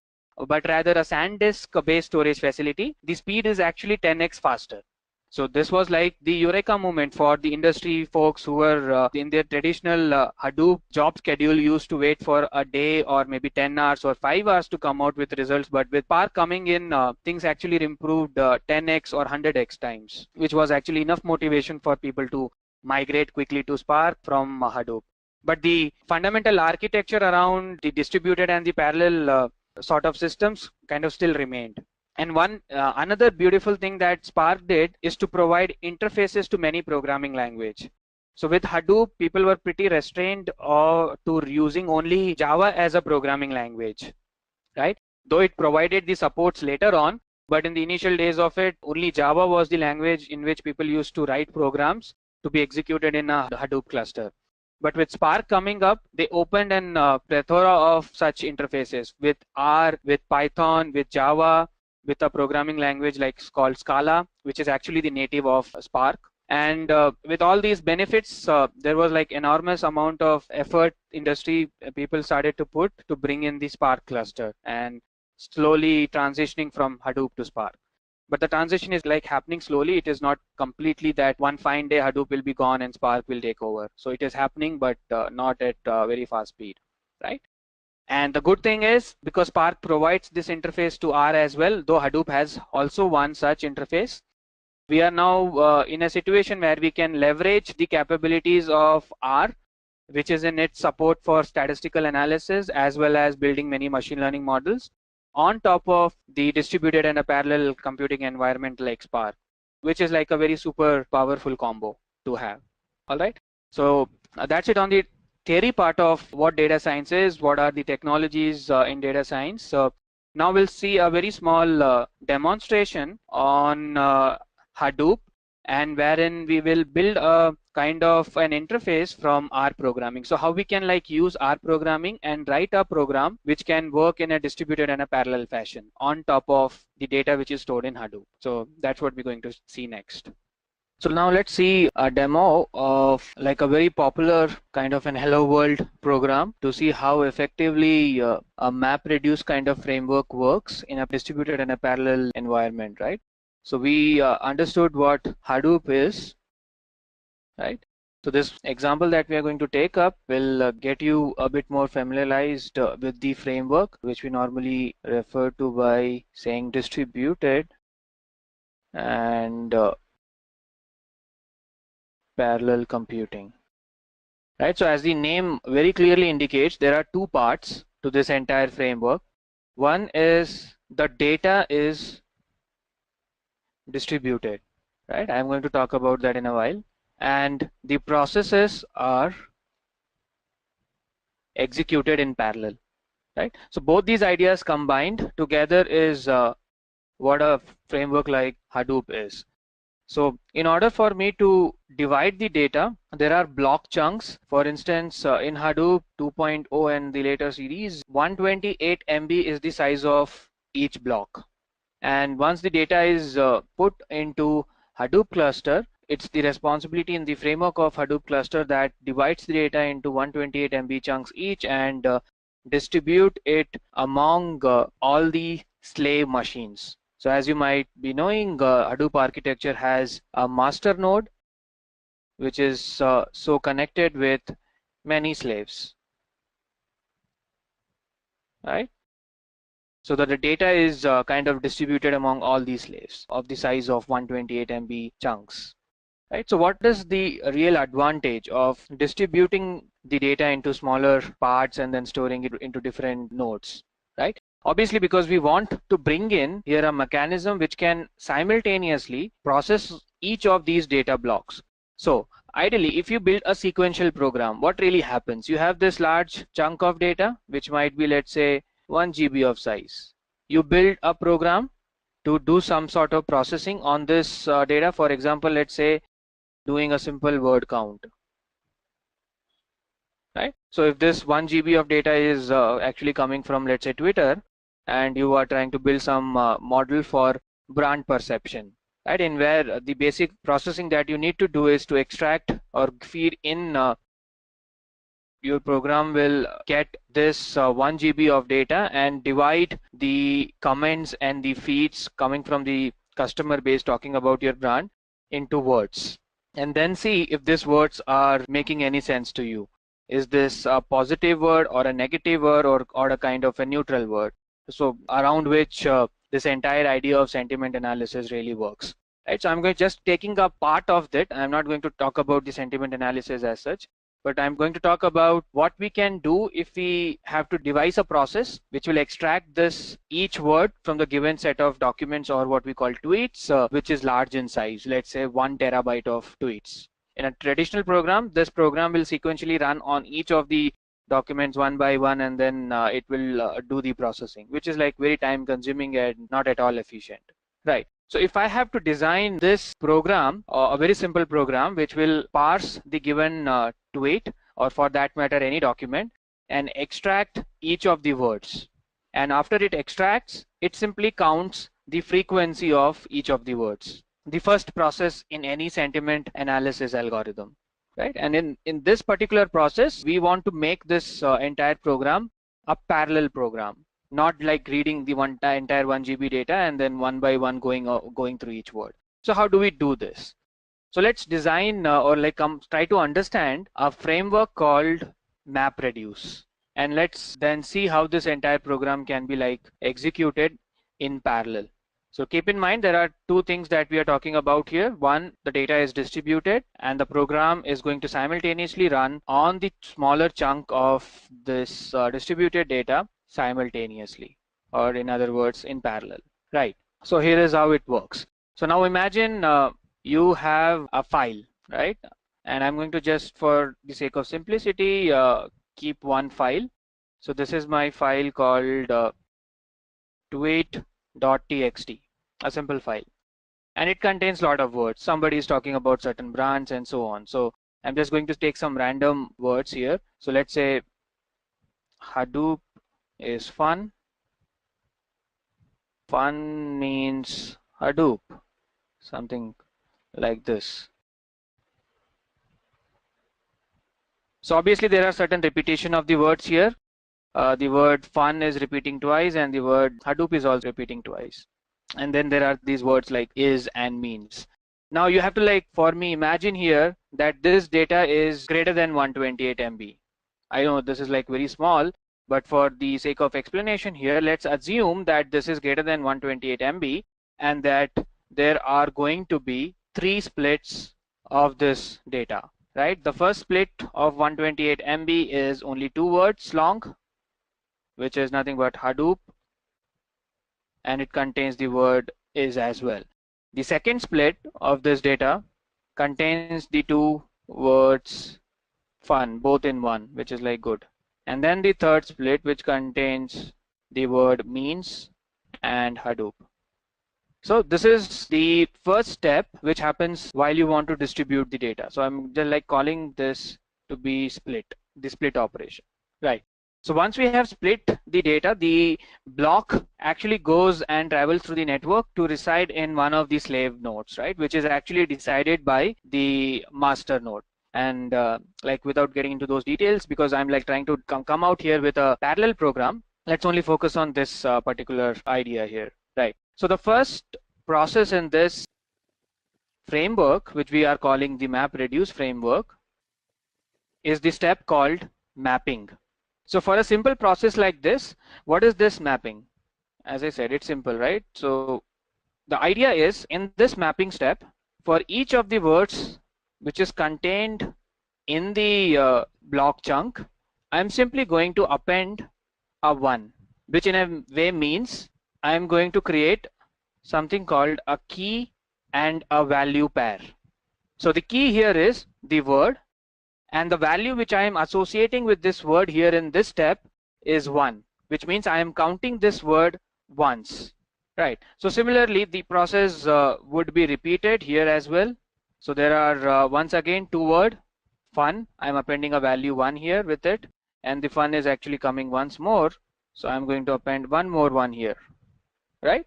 but rather a SanDisk-based storage facility, the speed is actually 10x faster. So this was like the Eureka moment for the industry folks who were in their traditional Hadoop job schedule used to wait for a day or maybe 10 hours or 5 hours to come out with results. But with Spark coming in, things actually improved 10x or 100x times, which was actually enough motivation for people to migrate quickly to Spark from Hadoop. But the fundamental architecture around the distributed and the parallel sort of systems kind of still remained. And one another beautiful thing that Spark did is to provide interfaces to many programming language. So with Hadoop, people were pretty restrained to using only Java as a programming language, right? Though it provided the supports later on, but in the initial days of it, only Java was the language in which people used to write programs to be executed in a Hadoop cluster. But with Spark coming up, they opened a plethora of such interfaces with R, with Python, with Java, with a programming language like called Scala, which is actually the native of Spark. And with all these benefits, there was like enormous amount of effort industry people started to put to bring in the Spark cluster and slowly transitioning from Hadoop to Spark. But the transition is like happening slowly. It is not completely that one fine day Hadoop will be gone and Spark will take over. So it is happening, but not at very fast speed, right? And the good thing is, because Spark provides this interface to R as well, though Hadoop has also one such interface, we are now in a situation where we can leverage the capabilities of R, which is in its support for statistical analysis as well as building many machine learning models on top of the distributed and a parallel computing environment like Spark, which is like a very super powerful combo to have. All right. So that's it on the theory part of what data science is, what are the technologies in data science. So now we'll see a very small demonstration on Hadoop, and wherein we will build a kind of an interface from R programming. So how we can like use R programming and write a program which can work in a distributed and a parallel fashion on top of the data which is stored in Hadoop. So that's what we're going to see next. So now let's see a demo of like a very popular kind of an hello world program to see how effectively a MapReduce kind of framework works in a distributed and a parallel environment, right? So we understood what Hadoop is, right? So this example that we are going to take up will get you a bit more familiarized with the framework, which we normally refer to by saying distributed and parallel computing, right? So as the name very clearly indicates, there are two parts to this entire framework. One is the data is distributed, right? I'm going to talk about that in a while. And the processes are executed in parallel, right? So both these ideas combined together is what a framework like Hadoop is. So in order for me to divide the data, there are block chunks. For instance, in Hadoop 2.0 and the later series, 128 MB is the size of each block. And once the data is put into Hadoop cluster, it's the responsibility in the framework of Hadoop cluster that divides the data into 128 MB chunks each and distribute it among all the slave machines. So as you might be knowing, Hadoop architecture has a master node which is so connected with many slaves, right? So that the data is kind of distributed among all these slaves of the size of 128 MB chunks, right? So what is the real advantage of distributing the data into smaller parts and then storing it into different nodes, right? Obviously, because we want to bring in here a mechanism which can simultaneously process each of these data blocks. So ideally, if you build a sequential program, what really happens? You have this large chunk of data, which might be, let's say, 1 GB of size. You build a program to do some sort of processing on this data. For example, let's say doing a simple word count, right? So if this 1 GB of data is actually coming from, let's say, Twitter, and you are trying to build some model for brand perception, right? In where the basic processing that you need to do is to extract or feed in your program will get this 1 GB of data and divide the comments and the feeds coming from the customer base talking about your brand into words, and then see if these words are making any sense to you. Is this a positive word or a negative word or a kind of a neutral word? So around which this entire idea of sentiment analysis really works, right? So I'm going just taking a part of that. I'm not going to talk about the sentiment analysis as such, but I'm going to talk about what we can do if we have to devise a process which will extract this each word from the given set of documents, or what we call tweets, which is large in size, let's say 1 terabyte of tweets. In a traditional program, this program will sequentially run on each of the documents one by one, and then it will do the processing, which is like very time consuming and not at all efficient, right? So if I have to design this program, a very simple program which will parse the given tweet, or for that matter any document, and extract each of the words, and after it extracts, it simply counts the frequency of each of the words, the first process in any sentiment analysis algorithm, right? And in this particular process, we want to make this entire program a parallel program, not like reading the entire 1 GB data and then one by one going through each word. So how do we do this? So let's design or like try to understand a framework called MapReduce, and let's then see how this entire program can be like executed in parallel. So keep in mind there are two things that we are talking about here. One, the data is distributed and the program is going to simultaneously run on the smaller chunk of this distributed data simultaneously, or in other words in parallel, right? So here is how it works. So now imagine you have a file, right? And I'm going to just, for the sake of simplicity, keep one file. So this is my file called tweet.txt, a simple file, and it contains a lot of words. Somebody is talking about certain brands and so on. So I'm just going to take some random words here. So let's say Hadoop is fun. Fun means Hadoop, something like this. So obviously there are certain repetition of the words here. The word fun is repeating twice and the word Hadoop is also repeating twice. And then there are these words like is and means. Now you have to, like, for me, imagine here that this data is greater than 128 MB. I know this is like very small, but for the sake of explanation here, let's assume that this is greater than 128 MB and that there are going to be 3 splits of this data, right? The first split of 128 MB is only 2 words long, which is nothing but Hadoop, and it contains the word is as well. The second split of this data contains the 2 words fun, both in one, which is like good. And then the third split, which contains the word means and Hadoop. So this is the first step which happens while you want to distribute the data. So I'm just like calling this to be split, the split operation, right? So once we have split the data, the block actually goes and travels through the network to reside in one of the slave nodes, right? Which is actually decided by the master node. And like without getting into those details, because I'm like trying to come out here with a parallel program, let's only focus on this particular idea here, right? So the first process in this framework, which we are calling the MapReduce framework, is the step called mapping. So for a simple process like this, what is this mapping? As I said, it's simple, right? So the idea is, in this mapping step, for each of the words which is contained in the block chunk, I'm simply going to append a 1, which in a way means I'm going to create something called a key and a value pair. So the key here is the word, and the value which I am associating with this word here in this step is 1, which means I am counting this word once, right? So similarly, the process would be repeated here as well. So there are once again 2 word fun. I'm appending a value 1 here with it, and the fun is actually coming once more. So I'm going to append one more 1 here, right?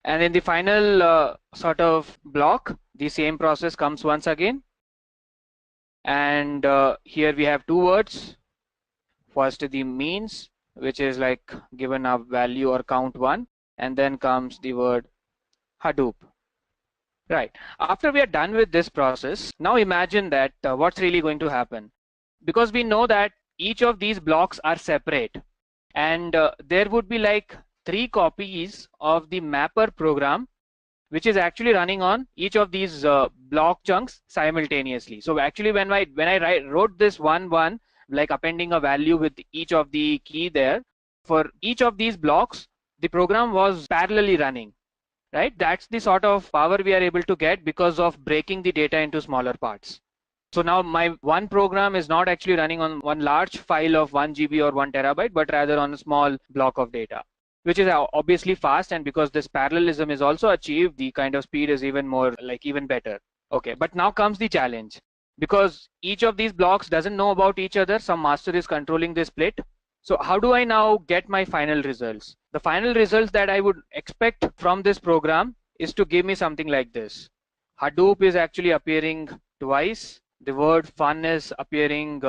And in the final sort of block, the same process comes once again. And here we have 2 words. First the means, which is like given a value or count 1, and then comes the word Hadoop. Right. After we are done with this process, now imagine that what's really going to happen. Because we know that each of these blocks are separate, and there would be like 3 copies of the mapper program which is actually running on each of these block chunks simultaneously. So actually when I wrote this 1 like appending a value with each of the key there, for each of these blocks the program was parallelly running, right? That's the sort of power we are able to get because of breaking the data into smaller parts. So now my one program is not actually running on one large file of 1 GB or 1 terabyte, but rather on a small block of data, which is obviously fast. And because this parallelism is also achieved, the kind of speed is even more, like even better. Okay, but now comes the challenge. Because each of these blocks doesn't know about each other, some master is controlling the split. So how do I now get my final results? The final results that I would expect from this program is to give me something like this. Hadoop is actually appearing twice. The word fun is appearing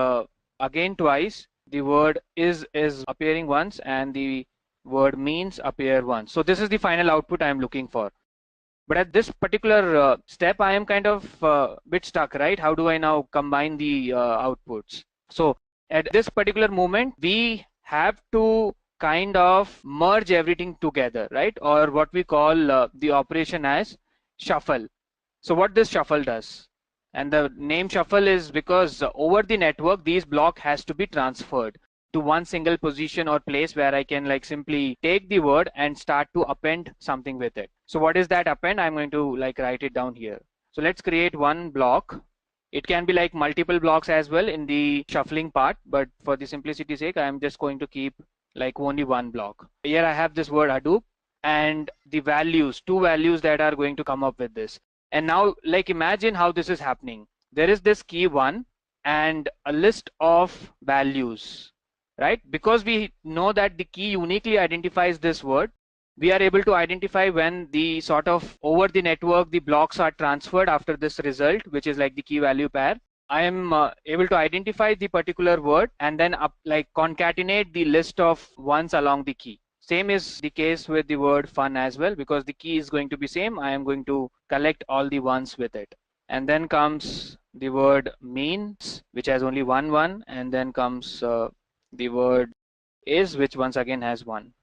again twice. The word is appearing once, and the word means appear once. So this is the final output I am looking for. But at this particular step, I am kind of bit stuck, right? How do I now combine the outputs? So at this particular moment, we have to kind of merge everything together, right? Or what we call the operation as shuffle. So what this shuffle does, and the name shuffle is because over the network, these block has to be transferred to one single position or place where I can like simply take the word and start to append something with it. So what is that append? I'm going to like write it down here. So let's create one block. It can be like multiple blocks as well in the shuffling part, but for the simplicity's sake, I'm just going to keep like only one block. Here I have this word Hadoop and the values, 2 values that are going to come up with this. And now like imagine how this is happening. There is this key 1 and a list of values, right? Because we know that the key uniquely identifies this word, we are able to identify when the sort of over the network the blocks are transferred after this result, which is like the key value pair. I am able to identify the particular word and then like concatenate the list of ones along the key. Same is the case with the word fun as well, because the key is going to be same. I am going to collect all the ones with it. And then comes the word means, which has only 1, and then comes the word is, which once again has 1,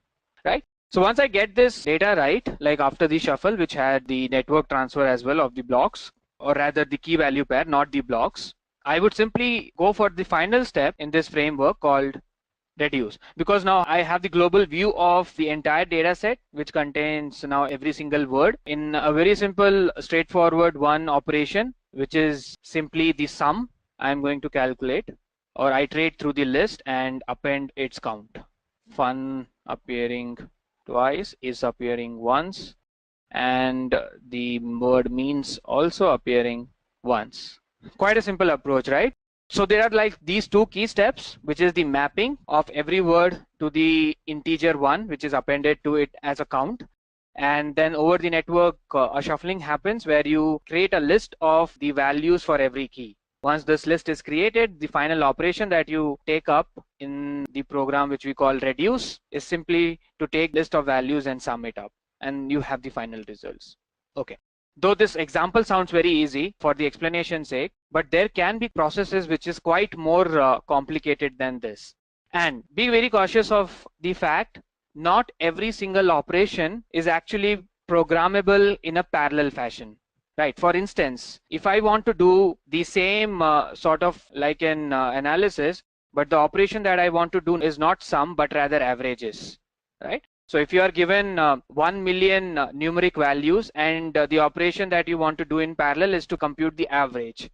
right? So once I get this data right, like after the shuffle, which had the network transfer as well of the blocks, or rather the key value pair, not the blocks, I would simply go for the final step in this framework called reduce, because now I have the global view of the entire data set, which contains now every single word in a very simple straightforward one operation, which is simply the sum I'm going to calculate or iterate through the list and append its count. Fun appearing twice, is appearing once, and the word means also appearing once. Quite a simple approach, right? So there are like these two key steps, which is the mapping of every word to the integer 1, which is appended to it as a count. And then over the network, a shuffling happens where you create a list of the values for every key. Once this list is created, the final operation that you take up in the program, which we call reduce, is simply to take list of values and sum it up, and you have the final results. Okay. Though this example sounds very easy for the explanation's sake, but there can be processes which is quite more complicated than this. And be very cautious of the fact not every single operation is actually programmable in a parallel fashion. Right. For instance, if I want to do the same sort of like an analysis, but the operation that I want to do is not sum, but rather averages, right? So if you are given 1 million numeric values and the operation that you want to do in parallel is to compute the average.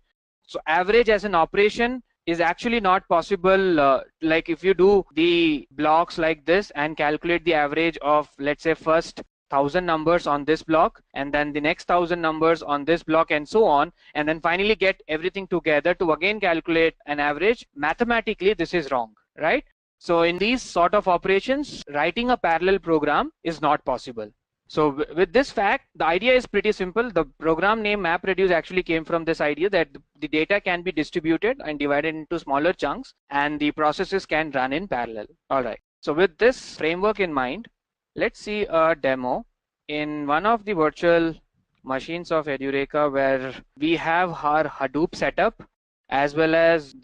So average as an operation is actually not possible. Like if you do the blocks like this and calculate the average of, let's say, first 1,000 numbers on this block and then the next 1,000 numbers on this block and so on, and then finally get everything together to again calculate an average, mathematically this is wrong, right? So in these sort of operations, writing a parallel program is not possible. So with this fact, the idea is pretty simple. The program name MapReduce actually came from this idea that the data can be distributed and divided into smaller chunks and the processes can run in parallel. All right. So with this framework in mind, let's see a demo in one of the virtual machines of Edureka where we have our Hadoop setup as well as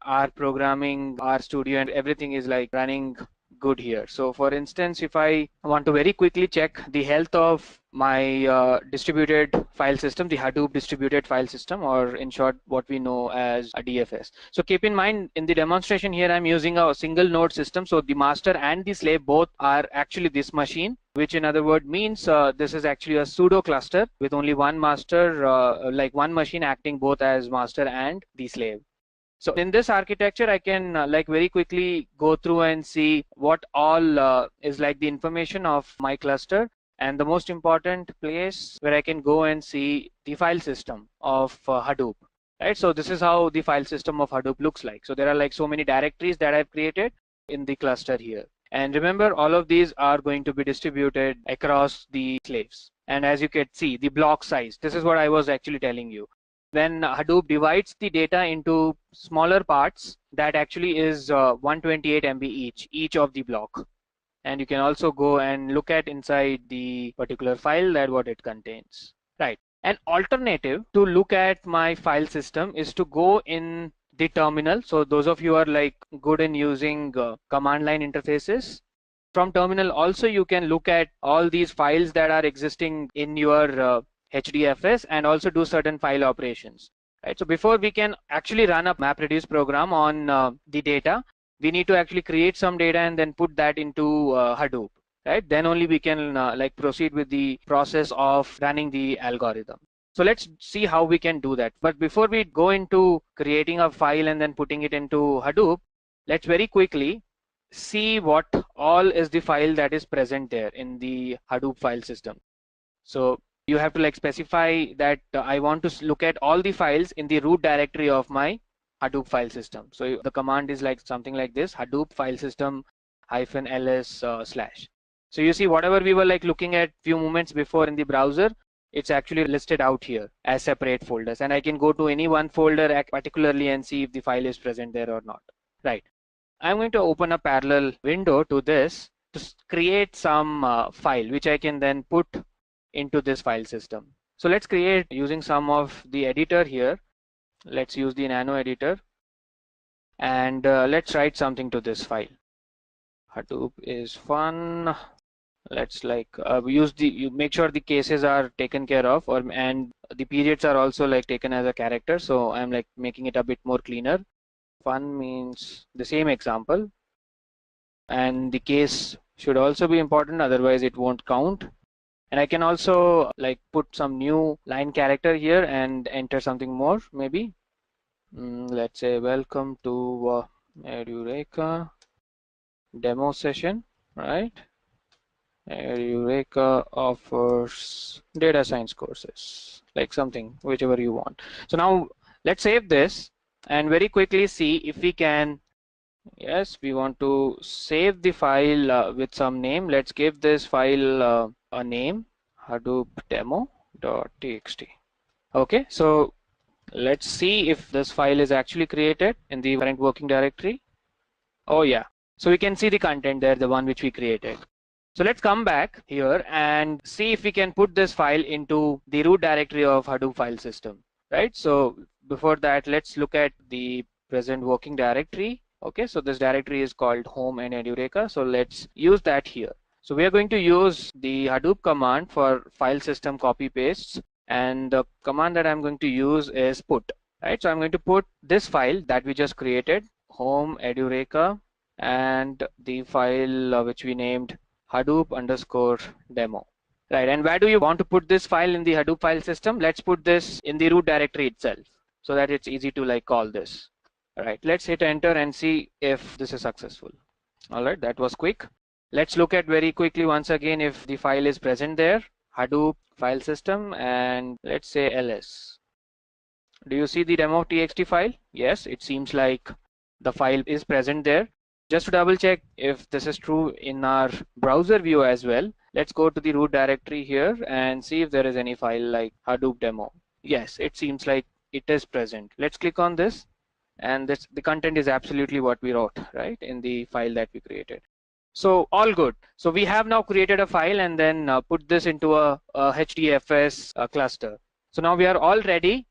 our programming, our studio, and everything is like running good here. So for instance, if I want to very quickly check the health of my distributed file system, the Hadoop distributed file system, or in short what we know as a DFS. So keep in mind, in the demonstration here I'm using a single node system, so the master and the slave both are actually this machine, which in other words means this is actually a pseudo cluster with only one master, like one machine acting both as master and the slave. So in this architecture, I can like very quickly go through and see what all is like the information of my cluster, and the most important place where I can go and see the file system of Hadoop. Right. So this is how the file system of Hadoop looks like. So there are like so many directories that I've created in the cluster here. And remember, all of these are going to be distributed across the slaves. And as you can see, the block size, this is what I was actually telling you. When Hadoop divides the data into smaller parts, that actually is 128 MB each of the block. And you can also go and look at inside the particular file that what it contains. Right. An alternative to look at my file system is to go in the terminal. So those of you are like good in using command line interfaces. From terminal also you can look at all these files that are existing in your HDFS and also do certain file operations. Right. So before we can actually run a MapReduce program on the data, we need to actually create some data and then put that into Hadoop. Right. Then only we can like proceed with the process of running the algorithm. So let's see how we can do that. But before we go into creating a file and then putting it into Hadoop, let's very quickly see what all is the file that is present there in the Hadoop file system. So you have to like specify that I want to look at all the files in the root directory of my Hadoop file system. So the command is like something like this: Hadoop file system -ls /. So you see whatever we were like looking at few moments before in the browser, it's actually listed out here as separate folders, and I can go to any one folder particularly and see if the file is present there or not. Right. I'm going to open a parallel window to this to create some file which I can then put into this file system. So let's create using some of the editor here. Let's use the nano editor and let's write something to this file. Hadoop is fun. Let's like use you make sure the cases are taken care of, and the periods are also like taken as a character. So I'm like making it a bit more cleaner. Fun means the same example, and the case should also be important, otherwise it won't count. And I can also like put some new line character here and enter something more, maybe. Let's say welcome to Edureka demo session, right? Edureka offers data science courses, like something, whichever you want. So now let's save this and very quickly see if we can. Yes, we want to save the file with some name. Let's give this file a name, Hadoop demo.txt. Okay, so let's see if this file is actually created in the current working directory. Oh yeah, so we can see the content there, the one which we created. So let's come back here and see if we can put this file into the root directory of Hadoop file system, right? So before that, let's look at the present working directory. Okay, so this directory is called home and Edureka. So let's use that here. So we are going to use the Hadoop command for file system copy pastes, and the command that I'm going to use is put, right? So I'm going to put this file that we just created, home Edureka, and the file which we named Hadoop_demo. Right, and where do you want to put this file in the Hadoop file system? Let's put this in the root directory itself so that it's easy to like call this. All right, let's hit enter and see if this is successful. All right, that was quick. Let's look at very quickly once again if the file is present there, Hadoop file system, and let's say ls. Do you see the demo.txt file? Yes, it seems like the file is present there. Just to double check if this is true in our browser view as well, let's go to the root directory here and see if there is any file like Hadoop demo. Yes, it seems like it is present. Let's click on this, and the content is absolutely what we wrote, right, in the file that we created. So all good. So we have now created a file and then put this into a HDFS cluster. So now we are all ready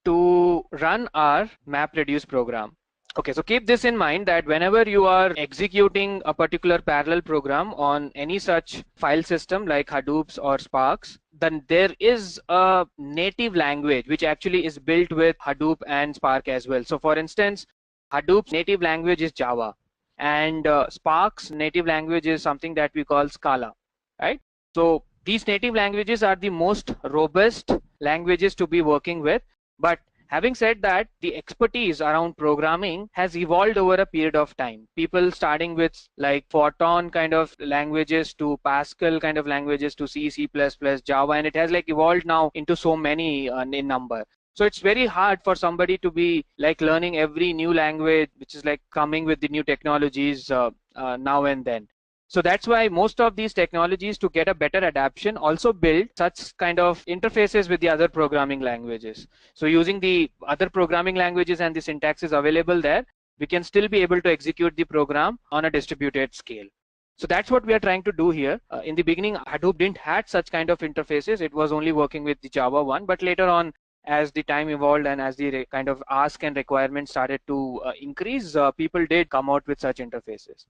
to run our MapReduce program. Okay, so keep this in mind that whenever you are executing a particular parallel program on any such file system like Hadoop's or Spark's, then there is a native language which actually is built with Hadoop and Spark as well. So for instance, Hadoop's native language is Java, and Spark's native language is something that we call Scala, right? So these native languages are the most robust languages to be working with, but having said that, the expertise around programming has evolved over a period of time. People starting with like Fortran kind of languages to Pascal kind of languages to C, C++, Java, and it has like evolved now into so many in number. So it's very hard for somebody to be like learning every new language which is like coming with the new technologies now and then. So that's why most of these technologies, to get a better adaptation, also build such kind of interfaces with the other programming languages. So using the other programming languages and the syntaxes available there, we can still be able to execute the program on a distributed scale. So that's what we are trying to do here. In the beginning, Hadoop didn't have such kind of interfaces. It was only working with the Java one, but later on, as the time evolved and as the kind of ask and requirements started to increase, people did come out with such interfaces.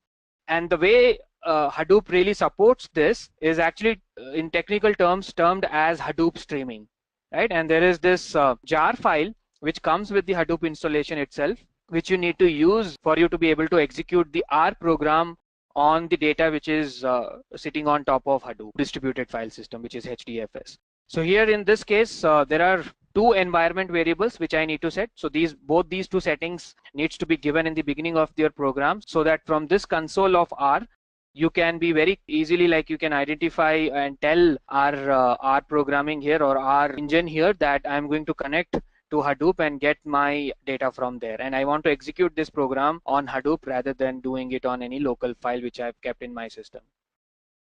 And the way Hadoop really supports this is actually in technical terms termed as Hadoop streaming, right? And there is this jar file which comes with the Hadoop installation itself, which you need to use for you to be able to execute the R program on the data which is sitting on top of Hadoop distributed file system, which is HDFS. So here in this case, there are two environment variables which I need to set. So both these two settings needs to be given in the beginning of your program, so that from this console of R, you can be very easily like you can identify and tell our programming here or our engine here that I'm going to connect to Hadoop and get my data from there, and I want to execute this program on Hadoop rather than doing it on any local file which I've kept in my system.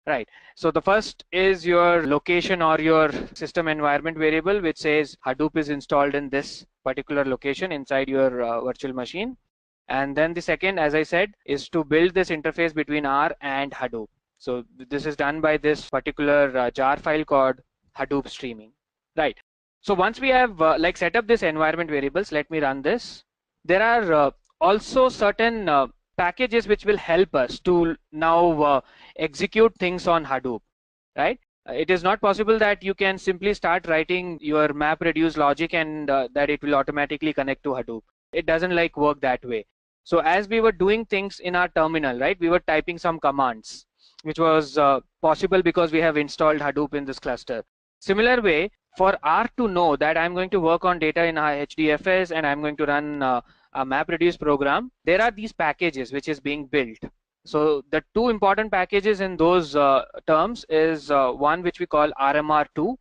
Right, so the first is your location or your system environment variable, which says Hadoop is installed in this particular location inside your virtual machine. And then the second, as I said, is to build this interface between R and Hadoop. So this is done by this particular jar file called Hadoop streaming. Right, so once we have like set up this environment variables, let me run this. There are also certain packages which will help us to now execute things on Hadoop, right? It is not possible that you can simply start writing your MapReduce logic and that it will automatically connect to Hadoop. It doesn't like work that way. So as we were doing things in our terminal, right, we were typing some commands, which was possible because we have installed Hadoop in this cluster. Similar way, for R to know that I'm going to work on data in HDFS and I'm going to run a MapReduce program, there are these packages which is being built, So the two important packages in those terms is one which we call RMR2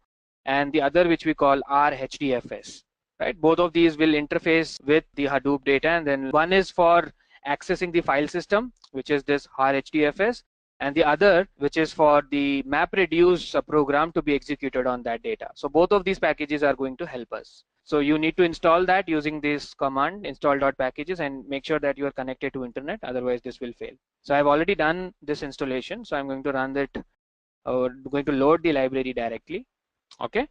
and the other which we call RHDFS. Right? Both of these will interface with the Hadoop data, and then one is for accessing the file system, which is this RHDFS, and the other which is for the MapReduce program to be executed on that data. So both of these packages are going to help us. So you need to install that using this command install.packages and make sure that you are connected to internet, otherwise this will fail. So I've already done this installation, so I'm going to run it, or going to load the library directly. Okay,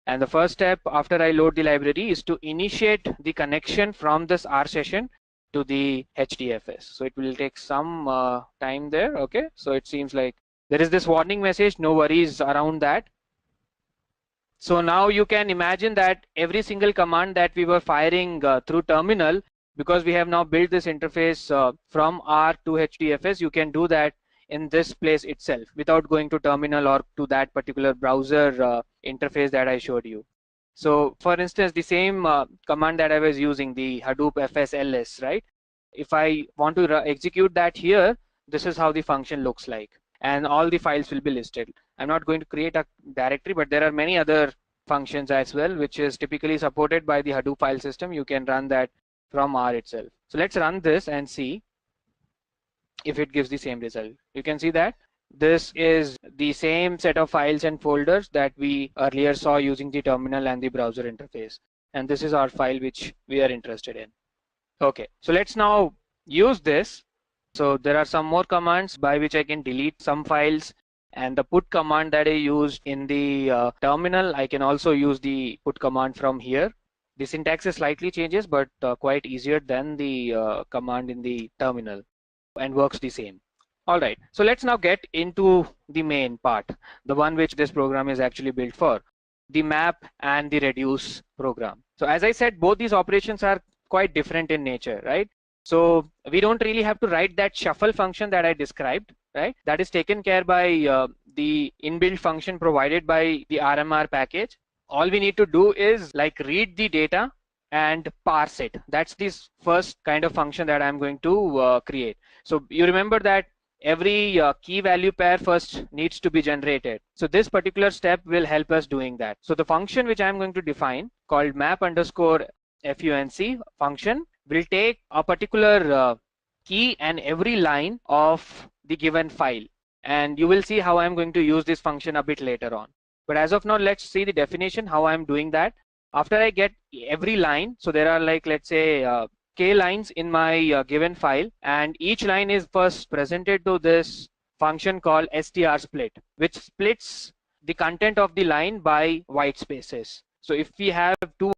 and the first step after I load the library is to initiate the connection from this R session to the HDFS. So it will take some time there. Okay, so it seems like there is this warning message, no worries around that. So now you can imagine that every single command that we were firing through terminal, because we have now built this interface from R to HDFS, you can do that in this place itself without going to terminal or to that particular browser interface that I showed you. So for instance, the same command that I was using, the Hadoop fsls, right? If I want to execute that here, this is how the function looks like, and all the files will be listed. I'm not going to create a directory, but there are many other functions as well, which is typically supported by the Hadoop file system. You can run that from R itself. So let's run this and see if it gives the same result. You can see that this is the same set of files and folders that we earlier saw using the terminal and the browser interface. And this is our file which we are interested in. Okay, so let's now use this. So there are some more commands by which I can delete some files, and the put command that I used in the terminal, I can also use the put command from here. The syntax is slightly changes, but quite easier than the command in the terminal, and works the same. All right, so let's now get into the main part, the one which this program is actually built for, the map and the reduce program. So as I said, both these operations are quite different in nature, right? So we don't really have to write that shuffle function that I described, right? That is taken care by the inbuilt function provided by the RMR package. All we need to do is like read the data and parse it. That's this first kind of function that I'm going to create. So you remember that every key value pair first needs to be generated. So this particular step will help us doing that. So the function which I'm going to define, called map underscore func function, will take a particular key and every line of the given file. And you will see how I'm going to use this function a bit later on. But as of now, let's see the definition, how I'm doing that. After I get every line, so there are like, let's say, k lines in my given file, and each line is first presented to this function called strsplit, which splits the content of the line by white spaces. So if we have two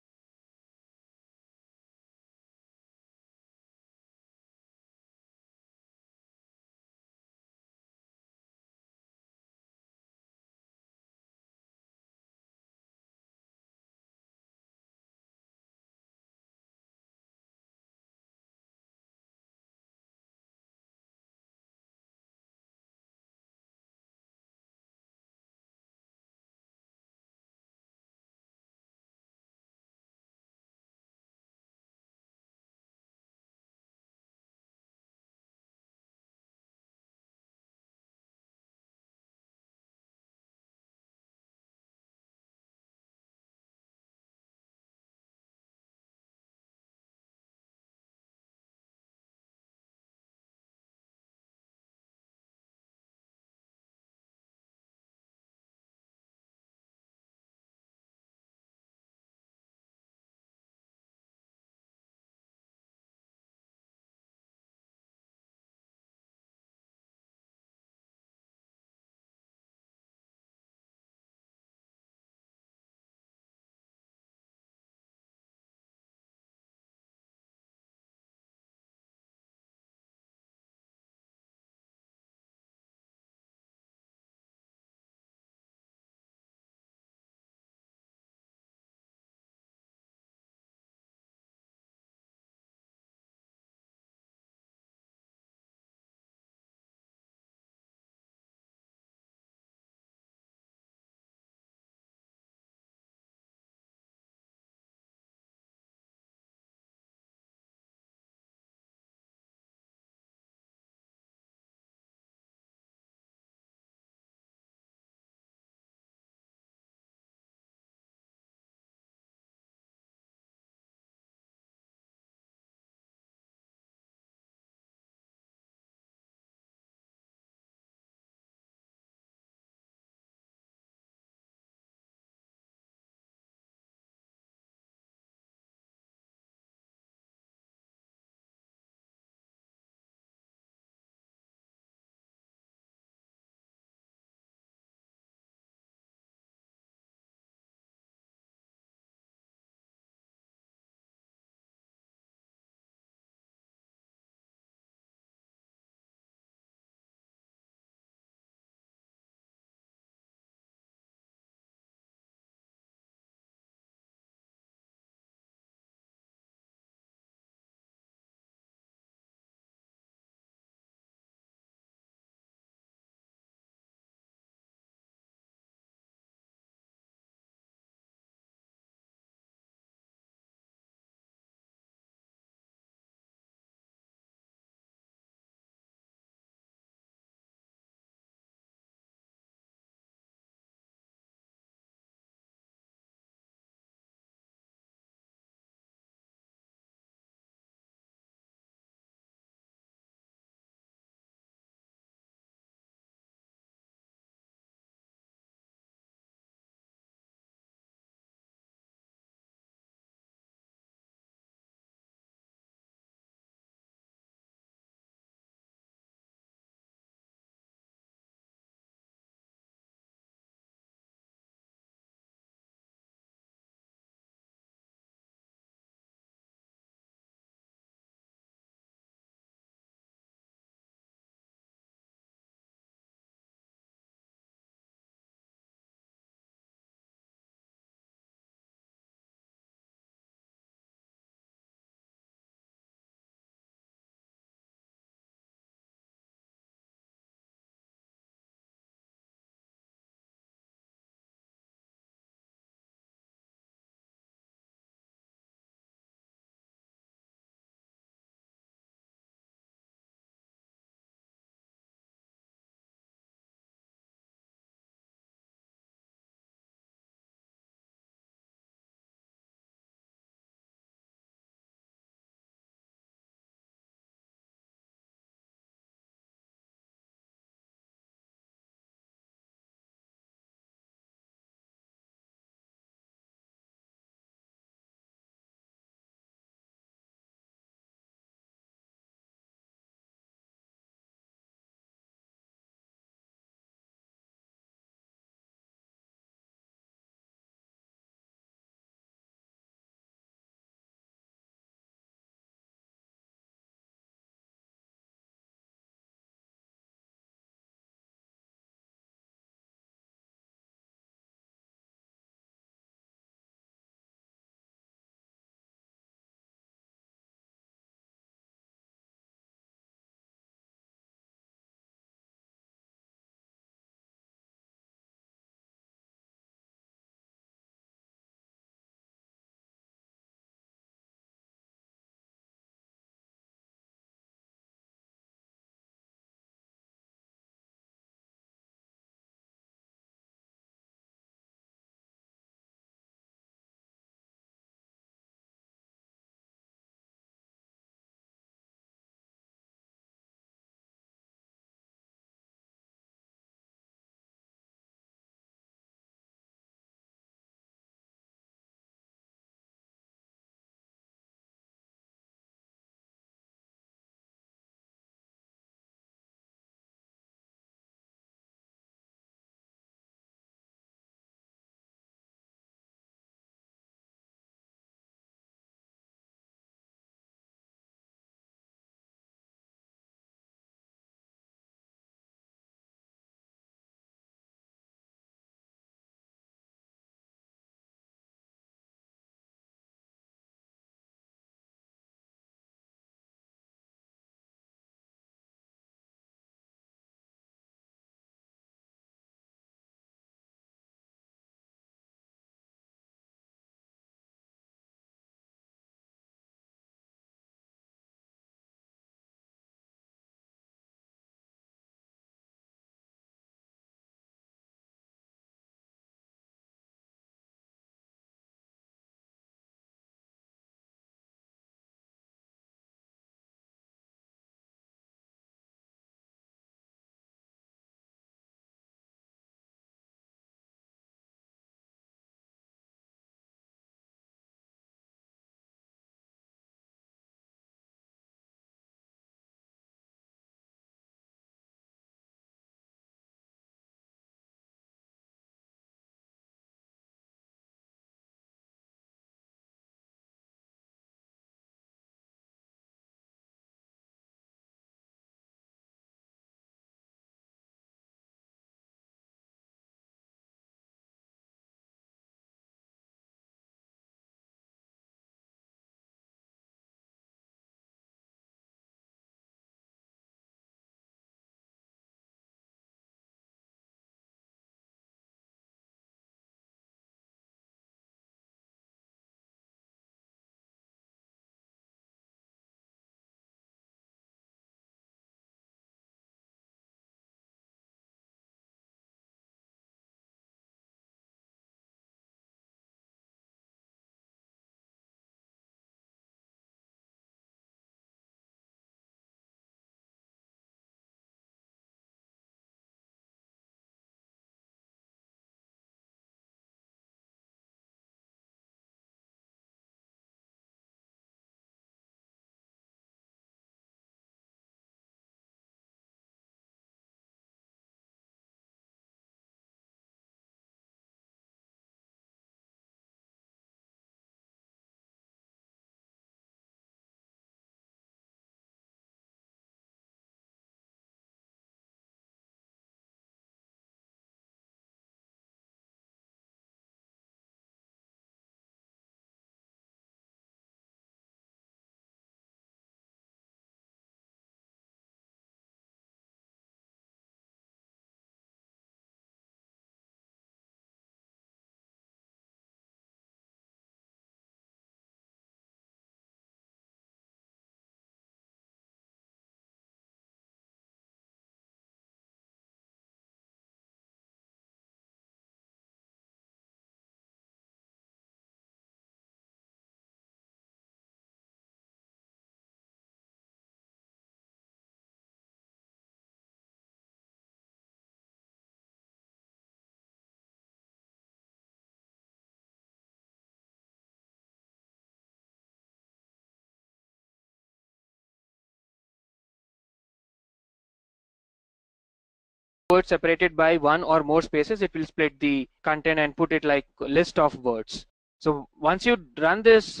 words separated by one or more spaces, it will split the content and put it like a list of words. So once you run this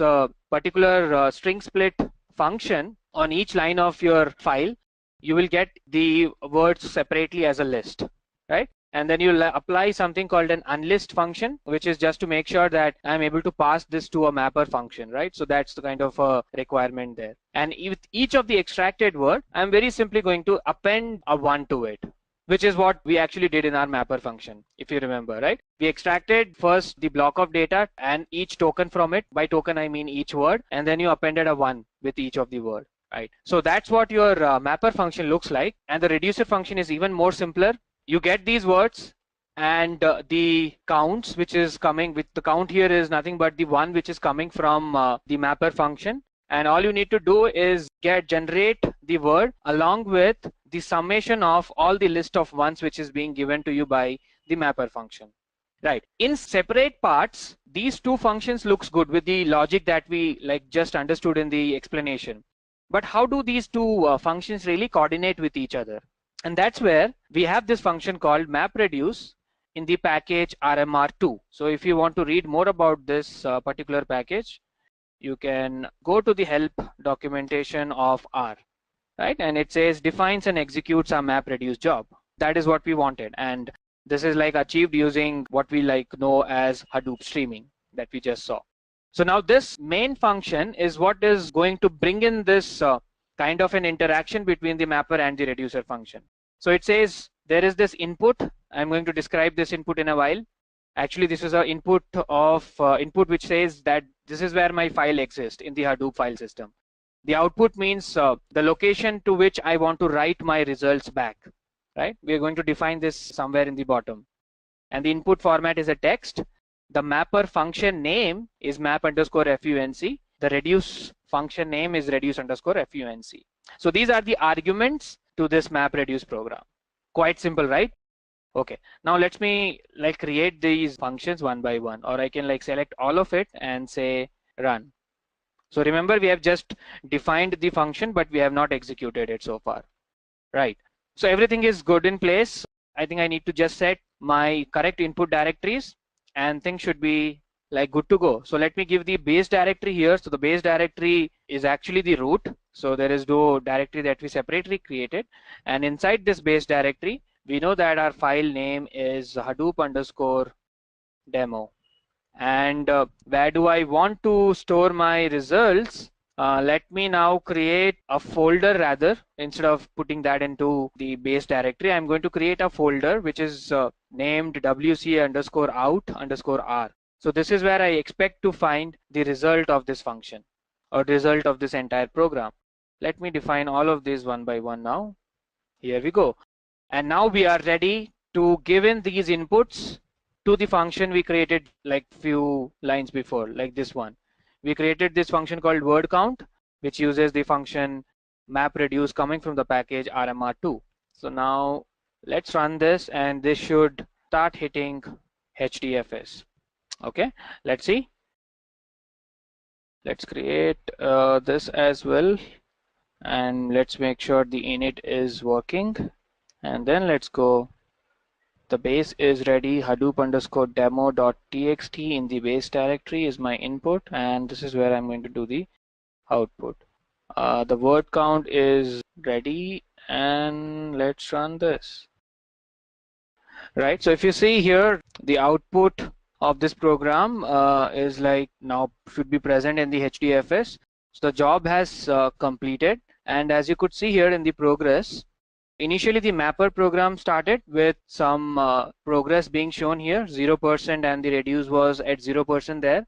particular string split function on each line of your file, you will get the words separately as a list, right? And then you'll apply something called an unlist function, which is just to make sure that I'm able to pass this to a mapper function, right? So that's the kind of a requirement there. And with each of the extracted word, I'm very simply going to append a 1 to it, which is what we actually did in our mapper function, if you remember, right? We extracted first the block of data and each token from it. By token, I mean each word, and then you appended a 1 with each of the word, right? So that's what your mapper function looks like. And the reducer function is even more simpler. You get these words and the counts, which is coming with the count here is nothing but the 1 which is coming from the mapper function. And all you need to do is generate the word along with the summation of all the list of ones which is being given to you by the mapper function, right? In separate parts, these two functions looks good with the logic that we like just understood in the explanation. But how do these two functions really coordinate with each other? And that's where we have this function called MapReduce in the package RMR2. So if you want to read more about this particular package, you can go to the help documentation of R, right? And it says defines and executes a MapReduce job. That is what we wanted. And this is like achieved using what we like know as Hadoop streaming that we just saw. So now this main function is what is going to bring in this kind of an interaction between the mapper and the reducer function. So it says there is this input. I'm going to describe this input in a while. Actually, this is an input of input which says that this is where my file exists in the Hadoop file system. The output means the location to which I want to write my results back, right? We are going to define this somewhere in the bottom. And the input format is a text. The mapper function name is map_func. The reduce function name is reduce_func. So these are the arguments to this MapReduce program. Quite simple, right? Okay, now let me like create these functions one by one, or I can like select all of it and say run. So remember, we have just defined the function, but we have not executed it so far, right? So everything is good in place. I think I need to just set my correct input directories and things should be like good to go. So let me give the base directory here. So the base directory is actually the root. So there is no directory that we separately created. And inside this base directory, we know that our file name is Hadoop_demo. And where do I want to store my results? Let me now create a folder rather. Instead of putting that into the base directory, I'm going to create a folder which is named wc_out_r. So this is where I expect to find the result of this function or result of this entire program. Let me define all of these one by one now. Here we go. And now we are ready to give in these inputs to the function we created like few lines before, like this one. We created this function called word count, which uses the function MapReduce coming from the package RMR2. So now let's run this and this should start hitting HDFS. Okay, let's see. Let's create this as well and let's make sure the init is working, and then let's go. The base is ready. Hadoop_demo.txt in the base directory is my input, and this is where I'm going to do the output. The word count is ready, and let's run this. Right, so if you see here, the output of this program is like now should be present in the HDFS. So the job has completed, and as you could see here in the progress, initially the mapper program started with some progress being shown here, 0%, and the reduce was at 0% there.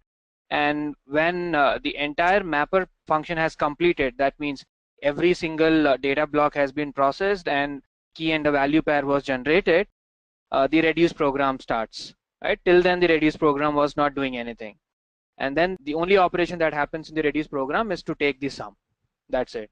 And when the entire mapper function has completed, that means every single data block has been processed and key and the value pair was generated, the reduce program starts. Right, till then the reduce program was not doing anything, and then the only operation that happens in the reduce program is to take the sum. That's it.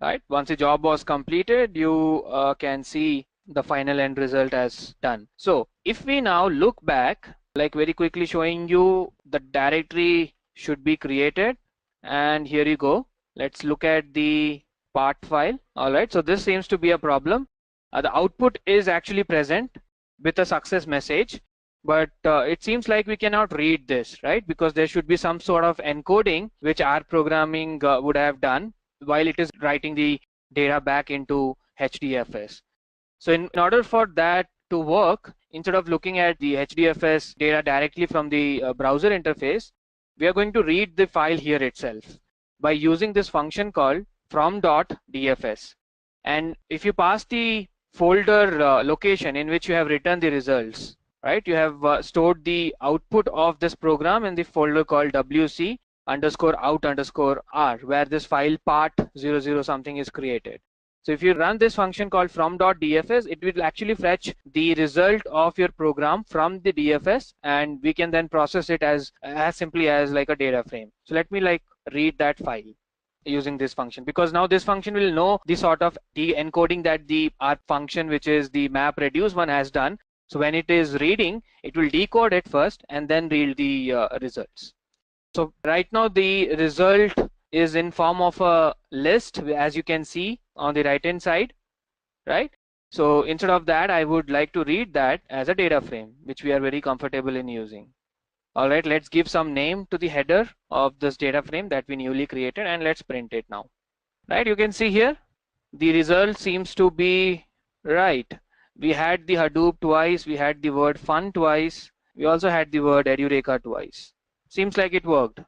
Right, once the job was completed, you can see the final end result as done. So if we now look back, like very quickly showing you, the directory should be created, and here you go. Let's look at the part file. All right, so this seems to be a problem. The output is actually present with a success message, but it seems like we cannot read this, right? Because there should be some sort of encoding which our programming would have done while it is writing the data back into HDFS. So in order for that to work, instead of looking at the HDFS data directly from the browser interface, we are going to read the file here itself by using this function called from.dfs. And if you pass the folder location in which you have written the results, right, you have stored the output of this program in the folder called wc_out_r, where this file part00 something is created. So if you run this function called from.dfs, it will actually fetch the result of your program from the DFS, and we can then process it as simply as like a data frame. So let me like read that file using this function, because now this function will know the sort of the encoding that the our function, which is the MapReduce one, has done. So when it is reading, it will decode it first and then read the results. So right now the result is in form of a list, as you can see on the right hand side, right? So instead of that, I would like to read that as a data frame, which we are very comfortable in using. All right, let's give some name to the header of this data frame that we newly created, and let's print it now. Right, you can see here the result seems to be right. We had the Hadoop twice, we had the word fun twice, we also had the word Edureka twice. Seems like it worked,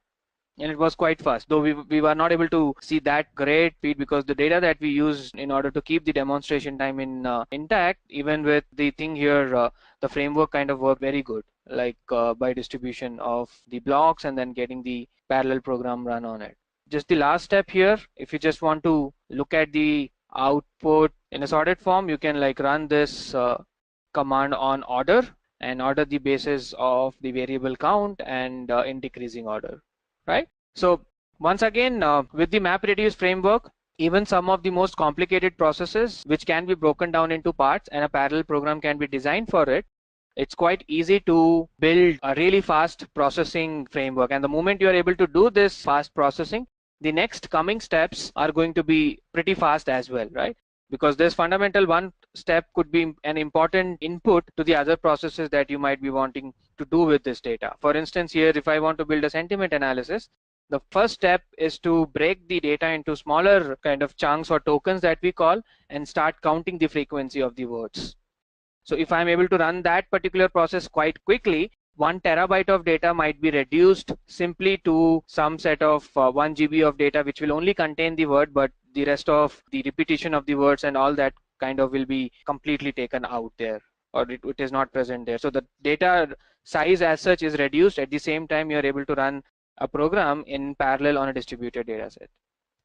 and it was quite fast, though we were not able to see that great speed because the data that we used in order to keep the demonstration time in intact, even with the thing here, the framework kind of worked very good, like by distribution of the blocks and then getting the parallel program run on it. Just the last step here, if you just want to look at the output in a sorted form, you can like run this command on order and order the basis of the variable count and in decreasing order, right? So once again, with the MapReduce framework, even some of the most complicated processes which can be broken down into parts and a parallel program can be designed for it, it's quite easy to build a really fast processing framework. And the moment you are able to do this fast processing, the next coming steps are going to be pretty fast as well, right? Because this fundamental one step could be an important input to the other processes that you might be wanting to do with this data. For instance, here, if I want to build a sentiment analysis, the first step is to break the data into smaller kind of chunks or tokens that we call and start counting the frequency of the words. So if I'm able to run that particular process quite quickly, 1 terabyte of data might be reduced simply to some set of 1 GB of data, which will only contain the word, but the rest of the repetition of the words and all that kind of will be completely taken out there, or it is not present there. So the data size as such is reduced. At the same time, you're able to run a program in parallel on a distributed data set.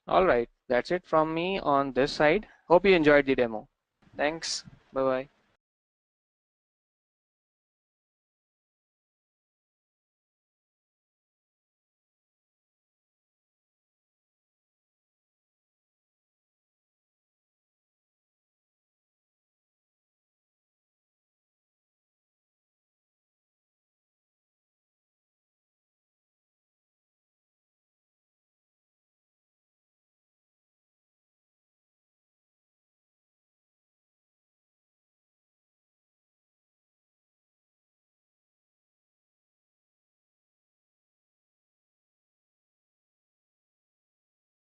All right, that's it from me on this side. Hope you enjoyed the demo. Thanks. Bye-bye.